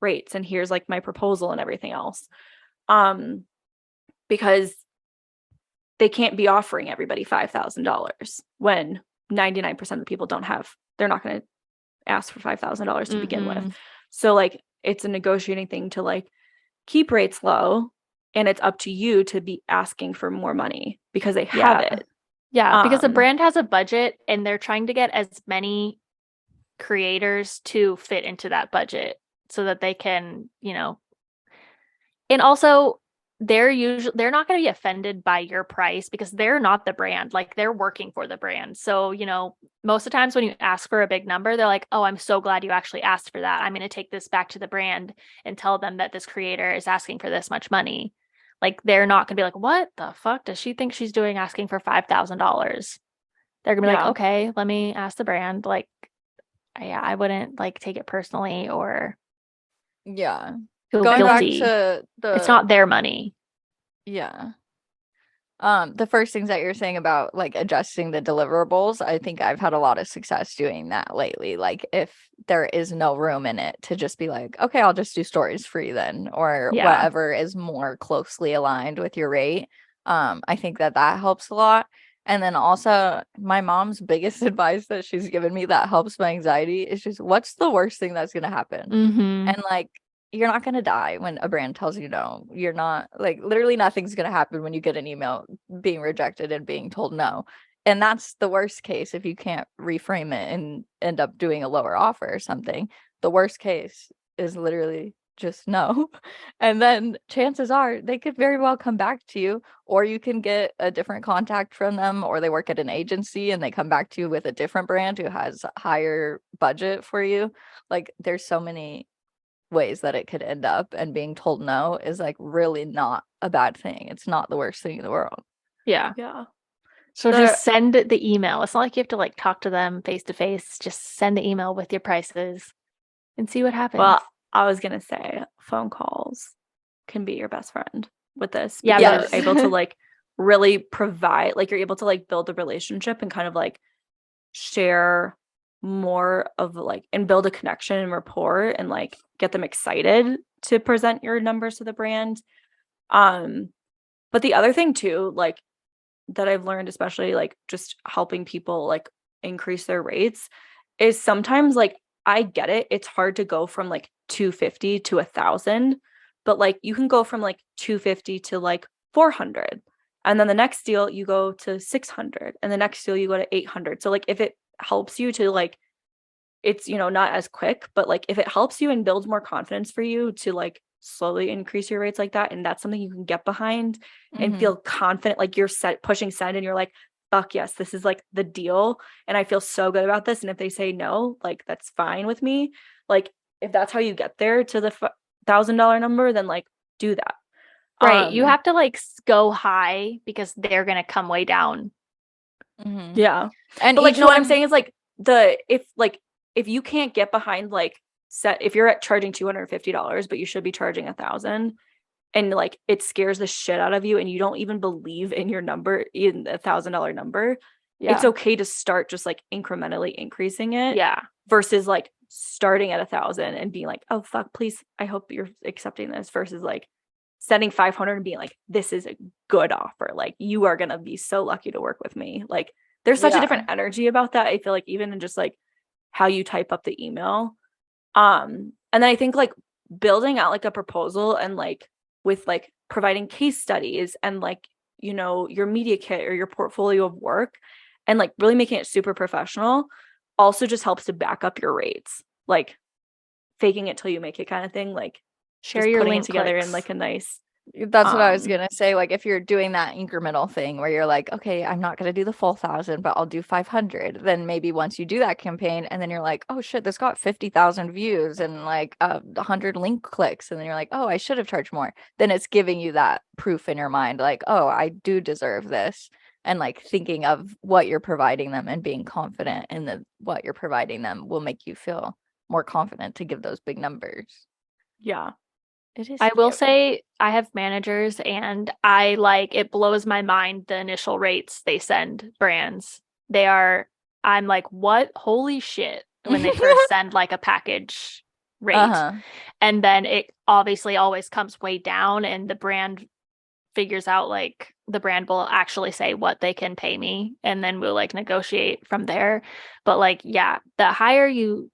rates, and here's like my proposal and everything else, because they can't be offering everybody $5,000 when 99% of the people they're not going to ask for $5,000 to begin with. So like it's a negotiating thing to like keep rates low, and it's up to you to be asking for more money because they have it. Yeah, because the brand has a budget and they're trying to get as many creators to fit into that budget so that they can, you know, and also they're not going to be offended by your price because they're not the brand. Like they're working for the brand. So, you know, most of the times when you ask for a big number, they're like, oh, I'm so glad you actually asked for that. I'm going to take this back to the brand and tell them that this creator is asking for this much money. Like they're not going to be like, what the fuck does she think she's doing asking for $5,000? They're going to be like, okay, let me ask the brand. Like, I wouldn't like take it personally or feel Going guilty. back to it's not their money. The first things that you're saying about like adjusting the deliverables, I think I've had a lot of success doing that lately. Like if there is no room in it to just be like, okay, I'll just do stories free then, or whatever is more closely aligned with your rate. I think that helps a lot. And then also my mom's biggest advice that she's given me that helps my anxiety is just, what's the worst thing that's going to happen? And like, you're not going to die when a brand tells you no. You're not, like, literally nothing's going to happen when you get an email being rejected and being told no. And that's the worst case if you can't reframe it and end up doing a lower offer or something. The worst case is literally just no. And then chances are they could very well come back to you, or you can get a different contact from them, or they work at an agency and they come back to you with a different brand who has a higher budget for you. Like there's so many ways that it could end up, and being told no is like really not a bad thing. It's not the worst thing in the world. So just send the email. It's not like you have to like talk to them face to face. Just send the email with your prices and see what happens. Well, I was gonna say phone calls can be your best friend with this. But you're able to like really provide, like you're able to like build a relationship and kind of like share more of like and build a connection and rapport and like get them excited to present your numbers to the brand. But the other thing too, like that I've learned, especially like just helping people like increase their rates, is sometimes like I get it, it's hard to go from like 250 to 1,000, but like you can go from like 250 to like 400, and then the next deal you go to 600, and the next deal you go to 800. So like if it helps you to like, it's, you know, not as quick, but like if it helps you and builds more confidence for you to like slowly increase your rates like that, and that's something you can get behind and feel confident, like you're pushing send and you're like, fuck yes, this is like the deal and I feel so good about this, and if they say no, like that's fine with me. Like if that's how you get there to the $1,000 number, then like do that. Right. You have to like go high because they're gonna come way down. Yeah. And but like, you know what I'm saying is like if you can't get behind like if you're at charging $250, but you should be charging 1,000, and like it scares the shit out of you and you don't even believe in your number, in the $1,000 number, it's okay to start just like incrementally increasing it. Versus like starting at 1,000 and being like, oh fuck, please, I hope you're accepting this, versus like sending 500 and being like, this is a good offer. Like you are going to be so lucky to work with me. Like there's such a different energy about that. I feel like even in just like how you type up the email. And then I think like building out like a proposal and like with like providing case studies and like, you know, your media kit or your portfolio of work and like really making it super professional also just helps to back up your rates. Like faking it till you make it kind of thing. Like share your putting link it together clicks in like a nice. That's what I was gonna say. Like if you're doing that incremental thing where you're like, okay, I'm not gonna do the full 1,000, but I'll do 500. Then maybe once you do that campaign, and then you're like, oh shit, this got 50,000 views and like 100 link clicks, and then you're like, oh, I should have charged more. Then it's giving you that proof in your mind, like, oh, I do deserve this, and like thinking of what you're providing them and being confident in what you're providing them will make you feel more confident to give those big numbers. Yeah. I will say I have managers and I like, it blows my mind the initial rates they send brands. I'm like, what? Holy shit. When they first send like a package rate. And then it obviously always comes way down and the brand figures out like the brand will actually say what they can pay me, and then we'll like negotiate from there. But like, yeah, the higher you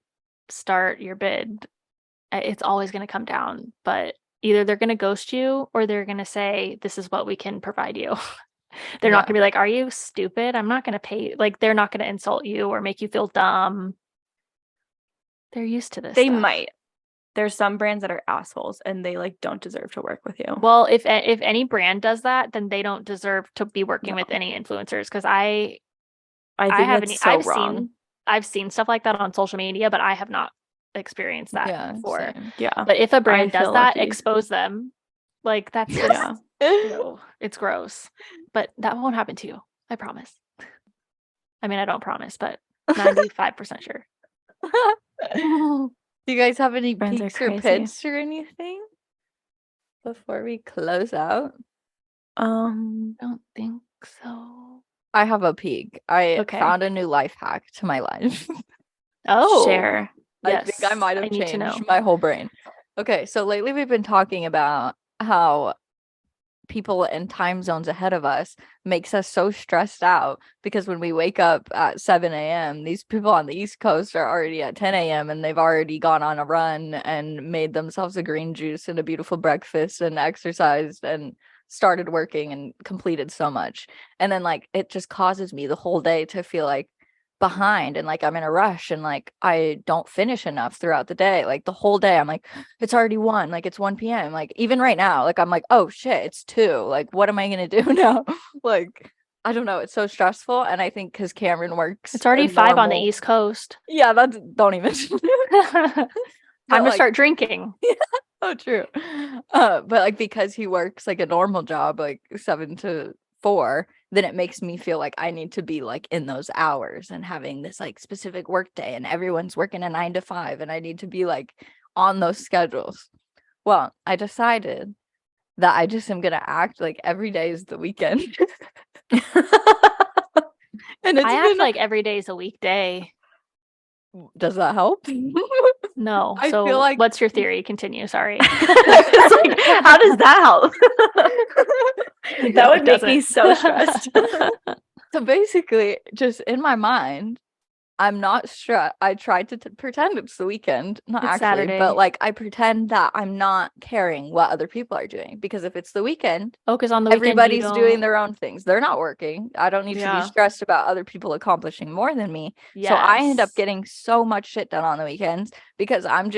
start your bid, it's always going to come down. But either they're going to ghost you or they're going to say, this is what we can provide you. They're not going to be like, are you stupid? I'm not going to pay. Like, they're not going to insult you or make you feel dumb. They're used to this. They might. There's some brands that are assholes and they like don't deserve to work with you. Well, if any brand does that, then they don't deserve to be working with any influencers, because I think haven't. that's so wrong. I've seen stuff like that on social media, but I have not experienced that before. Same. Yeah. But if a brand does that, lucky. Expose them. Like, that's just it's gross. But that won't happen to you. I promise. I mean, I don't promise, but 95% sure. Do you guys have any Brands peaks are or crazy. pits or anything before we close out? Don't think so. I have a peak. I found a new life hack to my life. Oh, share. I think I might have changed my whole brain. Okay, so lately we've been talking about how people in time zones ahead of us makes us so stressed out, because when we wake up at 7 a.m., these people on the East Coast are already at 10 a.m. and they've already gone on a run and made themselves a green juice and a beautiful breakfast and exercised and started working and completed so much. And then like it just causes me the whole day to feel like behind and like I'm in a rush and like I don't finish enough throughout the day. Like the whole day I'm like, it's already 1, like it's 1 p.m. Like even right now, like I'm like, oh shit, it's 2. Like what am I gonna do now? Like I don't know, it's so stressful. And I think because Cameron works, it's already 5 on the East Coast. Yeah, that's don't even Time to start drinking. Oh, true. But like because he works like a normal job, like 7 to 4, then it makes me feel like I need to be like in those hours and having this like specific work day, and everyone's working a 9 to 5 and I need to be like on those schedules. Well, I decided that I just am gonna act like every day is the weekend. And I act like every day is a weekday. Does that help? No. I So feel like what's your theory? Continue. Sorry. It's like, how does that help? That would make me so stressed. So basically, just in my mind, I'm not stressed. I tried to pretend it's the weekend, not It's actually, Saturday. but like I pretend that I'm not caring what other people are doing, because if it's the weekend, because on the weekend everybody's doing their own things. They're not working. I don't need to Yeah. be stressed about other people accomplishing more than me. So I end up getting so much shit done on the weekends because I'm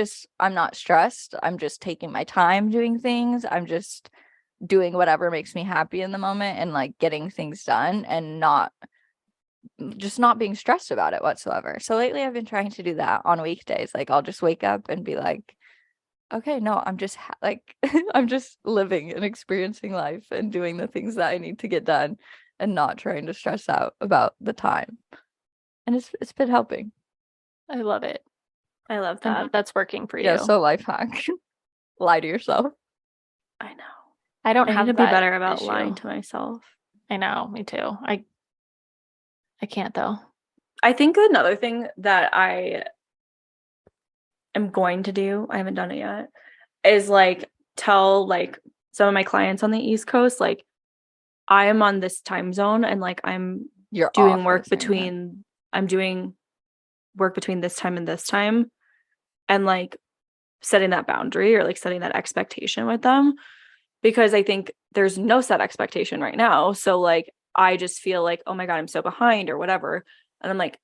not stressed. I'm just taking my time doing things. I'm just doing whatever makes me happy in the moment and like getting things done and not being stressed about it whatsoever. So lately I've been trying to do that on weekdays. Like I'll just wake up and be like, okay, no, I'm just like I'm just living and experiencing life and doing the things that I need to get done and not trying to stress out about the time. And it's been helping. I love it. I love that. That's working for you. Yeah, so life hack. Lie to yourself. I know. I don't I have need to be better about issue. lying to myself. I know, me too. I can't though. I think another thing that I am going to do, I haven't done it yet, is like tell like some of my clients on the East Coast, like I am on this time zone and like I'm doing work between this time and this time, and like setting that boundary or like setting that expectation with them, because I think there's no set expectation right now. So like I just feel like, oh my God, I'm so behind or whatever. And I'm like,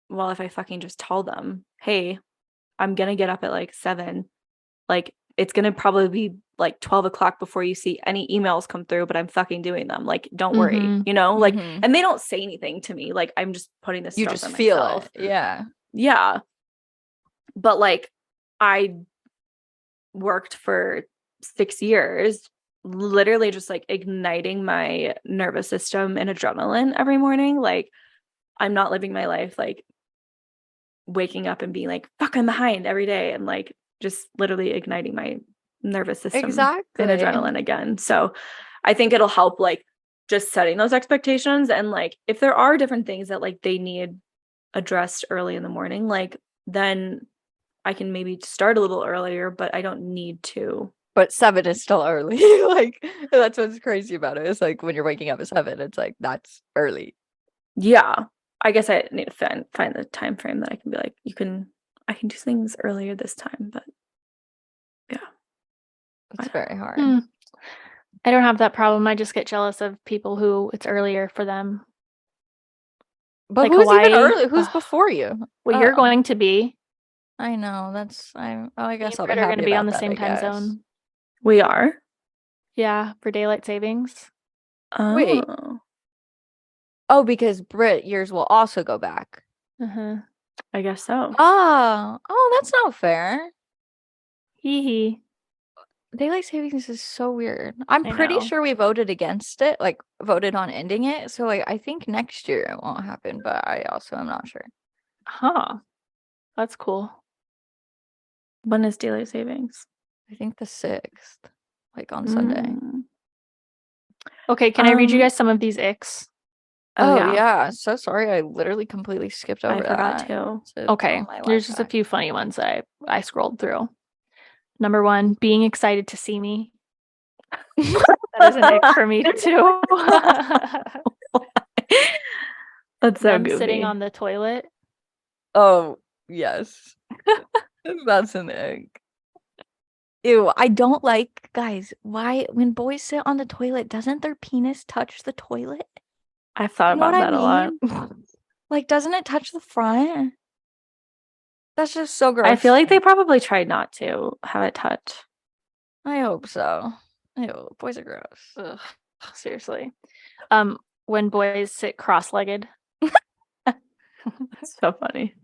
well, if I fucking just tell them, hey, I'm going to get up at like 7, like it's going to probably be like 12 o'clock before you see any emails come through, but I'm fucking doing them. Like, don't worry, you know, like, and they don't say anything to me. Like, I'm just putting this, you stress just on feel myself. it. Yeah. Yeah. But like, I worked for 6 years, literally just like igniting my nervous system and adrenaline every morning. Like I'm not living my life like waking up and being like, fuck, I'm behind every day, and like just literally igniting my nervous system and adrenaline again. So I think it'll help like just setting those expectations, and like if there are different things that like they need addressed early in the morning, like then I can maybe start a little earlier, but I don't need to But 7 is still early. Like, that's what's crazy about it. It's like when you're waking up at 7, it's like that's early. Yeah. I guess I need to find the time frame that I can be like, I can do things earlier this time, but yeah. It's very hard. I don't have that problem. I just get jealous of people who it's earlier for them. But Like who's even Hawaii. early? Who's before you? Well, you're going to be. I know. I guess I'll be Britt are happy going to be about on the that, same I time guess. zone. We are. Yeah, for daylight savings. Wait. Oh, because Brit yours will also go back. I guess so. Oh, that's not fair. Hee hee. Daylight savings is so weird. I'm I pretty know. sure we voted against it, like voted on ending it. So like I think next year it won't happen, but I also am not sure. Huh. That's cool. When is daylight savings? I think the 6th, like on Sunday. Okay, can I read you guys some of these icks? Oh yeah. So sorry, I literally completely skipped over I forgot that. to. Okay, there's just a few funny ones I scrolled through. Number 1, being excited to see me. That is an ick for me too. That's so Them goofy. sitting on the toilet. Oh yes. That's an ick. Ew, I don't like, guys, why when boys sit on the toilet, doesn't their penis touch the toilet? I've thought You know about what that a lot. Like, doesn't it touch the front? That's just so gross. I feel like they probably tried not to have it touch. I hope so. Ew, boys are gross. Ugh, seriously. When boys sit cross-legged. It's so funny.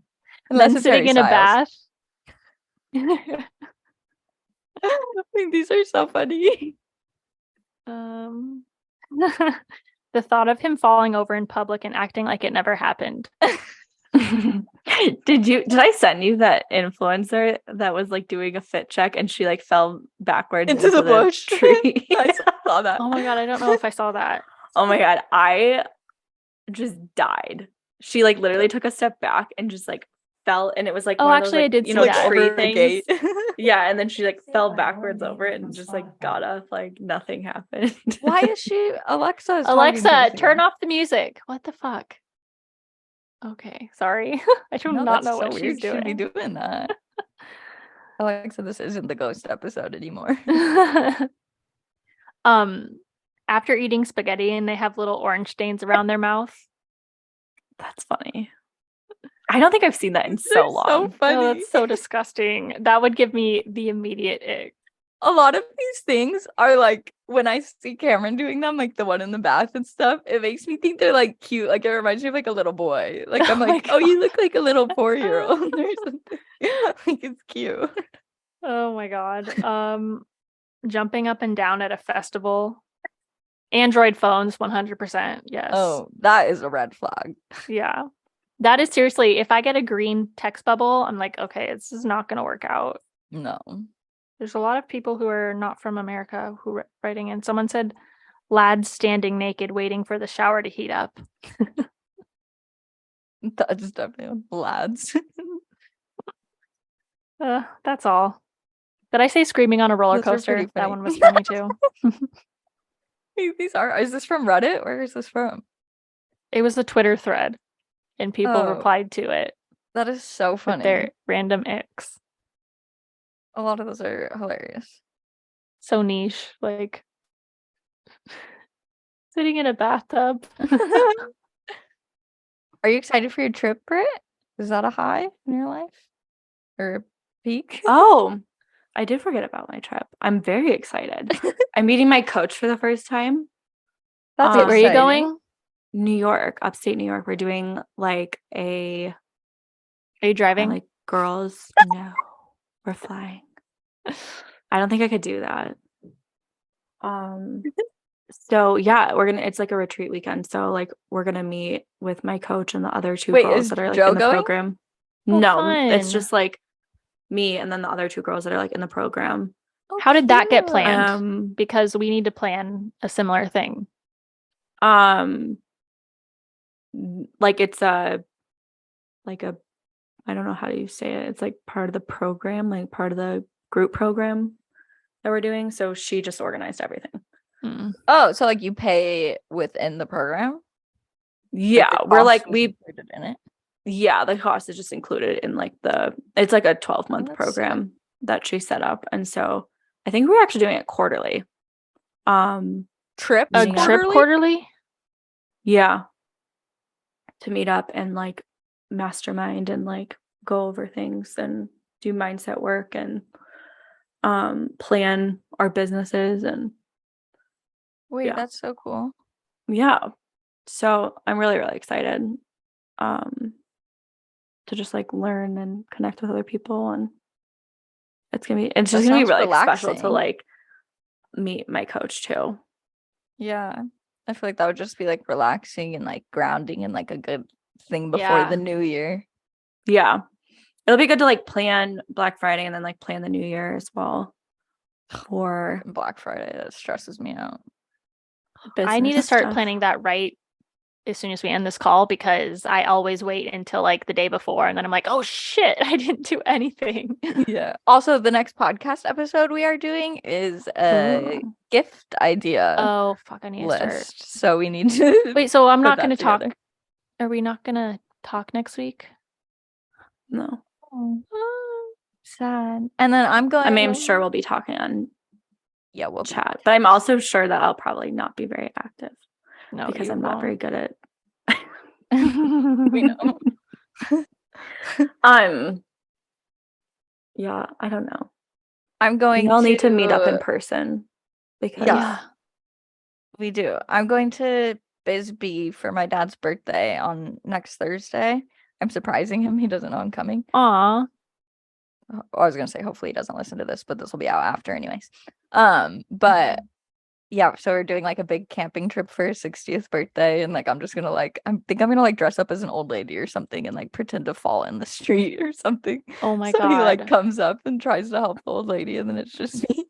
Unless Them it's sitting Harry in a bath. I think these are so funny. The thought of him falling over in public and acting like it never happened. Did I send you that influencer that was like doing a fit check and she like fell backwards Into the bush. tree? I saw that. Oh my god, I don't know if I saw that. Oh my god, I just died. She like literally took a step back and just like fell, and it was like Oh, one actually, of those, like, I did you see know, that. tree Over the things. gate. Yeah, and then she like fell backwards over it and just like got up like nothing happened. Why is she Alexa? Is Alexa, turn off the music. What the fuck? Okay, sorry. I do not know what she's doing. She'd be doing that. Alexa, this isn't the ghost episode anymore. After eating spaghetti and they have little orange stains around their mouth. That's funny. I don't think I've seen that in so long. So funny. Oh, that's so disgusting. That would give me the immediate ick. A lot of these things are like, when I see Cameron doing them, like the one in the bath and stuff, it makes me think they're like cute. Like it reminds me of like a little boy. Like I'm like, oh, you look like a little 4-year-old or something. Like it's cute. Oh my god. Jumping up and down at a festival. Android phones, 100%. Yes. Oh, that is a red flag. Yeah. That is seriously, if I get a green text bubble, I'm like, okay, this is not going to work out. No. There's a lot of people who are not from America who are writing in. Someone said, lads standing naked waiting for the shower to heat up. That's definitely lads. That's all. Did I say screaming on a roller Those are coaster? pretty That funny. one was funny too. Is this from Reddit? Where is this from? It was a Twitter thread and people replied to it. That is so funny. With their random icks. A lot of those are hilarious. So niche, like sitting in a bathtub. Are you excited for your trip, Britt? Is that a high in your life? Or a peak? Oh, I did forget about my trip. I'm very excited. I'm meeting my coach for the first time. That's Where are you going? New York, upstate New York. We're doing like Are you driving? like girls. No, we're flying. I don't think I could do that. So yeah, it's like a retreat weekend. So like we're gonna meet with my coach and the other two girls that are like Joe in the going? program. Oh, no, fun. it's just like me and then the other two girls that are like in the program. How did that get cute. planned? Because we need to plan a similar thing. Like it's I don't know how do you say it. It's like part of the program, like part of the group program. that we're doing. So she just organized everything. Oh, so like you pay within the program? Yeah, the we're like cost is included in it. Yeah, the cost is just included in like it's like a 12-month that's program that she set up, and so I think we're actually doing it quarterly. Trip quarterly? Yeah, to meet up and like mastermind and like go over things and do mindset work and plan our businesses and Wait, yeah. that's so cool. Yeah. So I'm really, really excited to just like learn and connect with other people, and it's just gonna be really special to like meet my coach too. Yeah. I feel like that would just be like relaxing and like grounding and like a good thing before the new year. Yeah. It'll be good to like plan Black Friday and then like plan the new year as well. For Black Friday, that stresses me out. I need to start planning that right as soon as we end this call, because I always wait until like the day before and then I'm like, oh shit, I didn't do anything. Yeah. Also, the next podcast episode we are doing is a gift idea. Oh fuck, I need to start. So we need to wait, so I'm not gonna talk. Are we not gonna talk next week? No. Oh, sad. And then I'm sure we'll be talking on we'll chat, but I'm also sure that I'll probably not be very active. No, because I'm not very good at we know. Yeah, I don't know. We all need to meet up in person because we do. I'm going to Bisbee for my dad's birthday on next Thursday. I'm surprising him. He doesn't know I'm coming. Aw. I was gonna say hopefully he doesn't listen to this, but this will be out after anyways. But yeah, so we're doing like a big camping trip for his 60th birthday, and like I'm just gonna like I'm gonna like dress up as an old lady or something and like pretend to fall in the street or something. Oh my god. So he like comes up and tries to help the old lady, and then it's just me.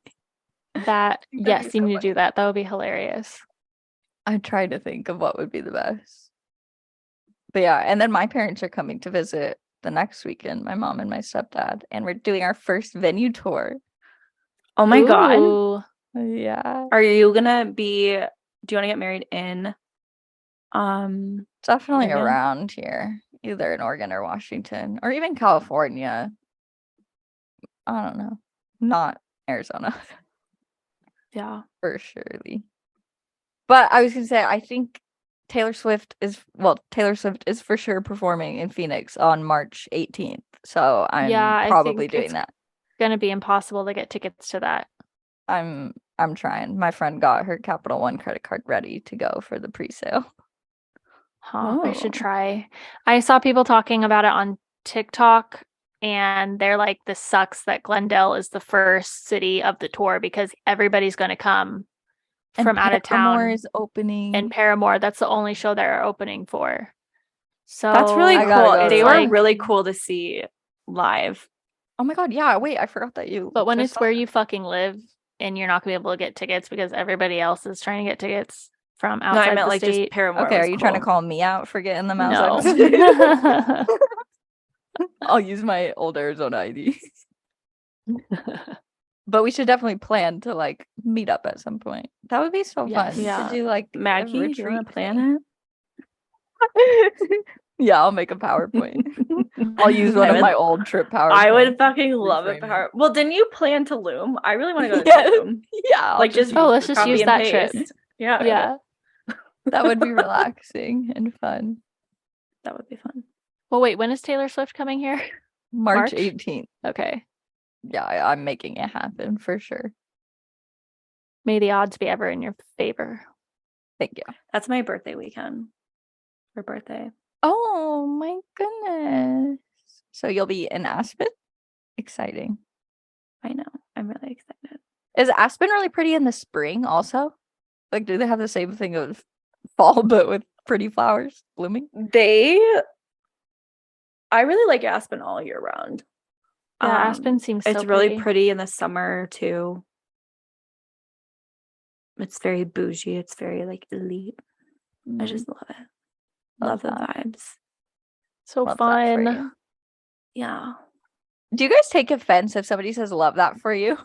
Yes, you need to do that. That would be hilarious. I tried to think of what would be the best. But yeah, and then my parents are coming to visit the next weekend, my mom and my stepdad, and we're doing our first venue tour. Oh my god. Yeah. Are you gonna do you want to get married in definitely Oregon? Around here, either in Oregon or Washington or even California. I don't know, not Arizona. Yeah, for surely. But I was gonna say, I think Taylor Swift is for sure performing in Phoenix on March 18th. So I'm probably doing that. Gonna be impossible to get tickets to that. I'm trying. My friend got her Capital One credit card ready to go for the pre-sale. I should try. I saw people talking about it on TikTok, and they're like, this sucks that Glendale is the first city of the tour because everybody's going to come from out of town. Paramore is opening. And Paramore, that's the only show they're opening for. So that's really cool. They were really cool to see live. Oh my god, yeah. Wait, I forgot that you. But when it's where you fucking live, and you're not gonna be able to get tickets because everybody else is trying to get tickets from outside I meant the like state. Just Paramore. Okay, are you trying to call me out for getting them outside? No. I'll use my old Arizona ID. But we should definitely plan to like meet up at some point. That would be so fun. Yeah. To do like Maggie, do you want to plan it? Yeah, I'll make a PowerPoint. I'll use one of my old trip PowerPoints. I would fucking love a PowerPoint. Well, didn't you plan to Loom? I really want to go to Loom. Yeah. Like let's just use that trip. Yeah. Yeah. That would be relaxing and fun. That would be fun. Well, wait, when is Taylor Swift coming here? March 18th. Okay. Yeah, I'm making it happen for sure. May the odds be ever in your favor. Thank you. That's my birthday weekend. Her birthday. Oh my goodness. So you'll be in Aspen? Exciting. I know. I'm really excited. Is Aspen really pretty in the spring also? Like, do they have the same thing of fall but with pretty flowers blooming? I really like Aspen all year round. Yeah, Aspen seems so it's really pretty in the summer too. It's very bougie. It's very like elite. I just love it. Love the vibes. So fun. Yeah. Do you guys take offense if somebody says love that for you?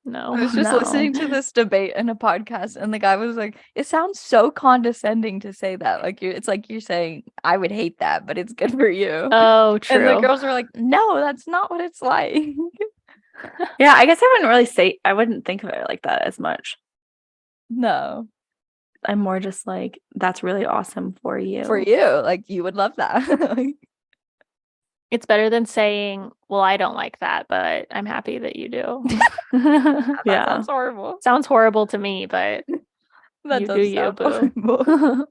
No. I was just No. listening to this debate in a podcast, and the guy was like, "It sounds so condescending to say that. Like it's like you're saying I would hate that, but it's good for you." Oh, And the true. girls were like, "No, that's not what it's like." Yeah, I guess I wouldn't think of it like that as much. No, I'm more just like, that's really awesome for you. for you, like you would love that. Like, It's better than saying, well, I don't like that, but I'm happy that you do. that Yeah. sounds horrible. Sounds horrible to me, but That you does do you, sound boo. horrible.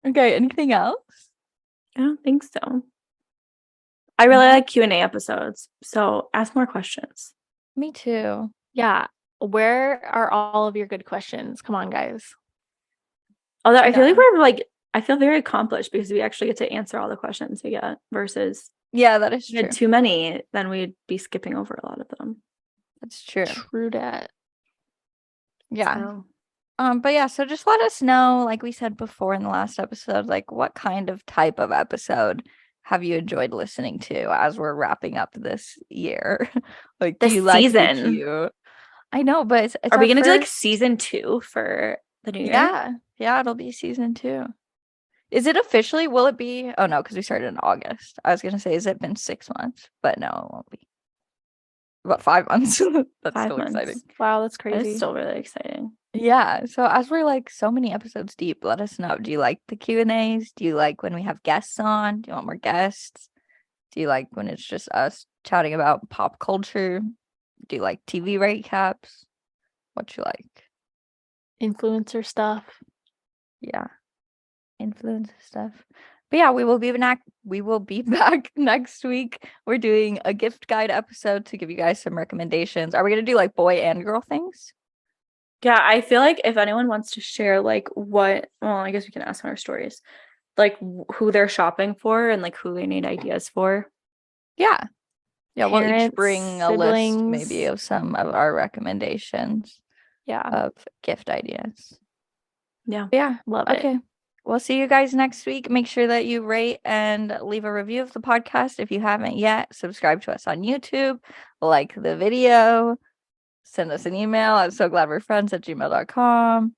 Okay, anything else? I don't think so. I really like Q&A episodes, so ask more questions. Me too. Yeah. Where are all of your good questions? Come on, guys. Although I feel like Yeah. I feel very accomplished because we actually get to answer all the questions we get versus Yeah, that is if we true. had too many, then we'd be skipping over a lot of them. That's true. True dat. Yeah. So, But yeah, so just let us know, like we said before in the last episode, like what kind of type of episode have you enjoyed listening to as we're wrapping up this year? Like, do this you like the season. Q? I know, but it's Are we our gonna do like first- season 2 for the new year? Yeah, yeah, it'll be season 2. Is it officially? Will it be? Oh no, because we started in August. I was gonna say, has it been 6 months? But no, it won't be. About 5 months. That's 5 still months. exciting. Wow, that's That crazy. is still really exciting. Yeah. So as we're like so many episodes deep, let us know. Do you like the Q&As? Do you like when we have guests on? Do you want more guests? Do you like when it's just us chatting about pop culture? Do you like TV recaps? What you like? Influencer stuff. Yeah. Influencer stuff. But yeah, we will be back next week. We're doing a gift guide episode to give you guys some recommendations. Are we gonna do like boy and girl things? Yeah, I feel like if anyone wants to share like I guess we can ask on our stories, like who they're shopping for and like who they need ideas for. Yeah. Yeah, we'll each Parents, bring a list maybe siblings. of some of our recommendations Yeah. of gift ideas. Yeah. Yeah. Love it. Okay. We'll see you guys next week. Make sure that you rate and leave a review of the podcast if you haven't yet. Subscribe to us on YouTube, like the video, send us an email at sogladwerefriends@gmail.com.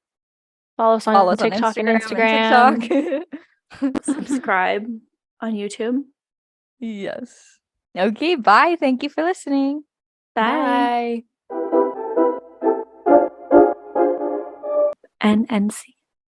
Follow us on TikTok and Instagram. TikTok. Subscribe on YouTube. Yes. Okay, bye. Thank you for listening. Bye. NNC.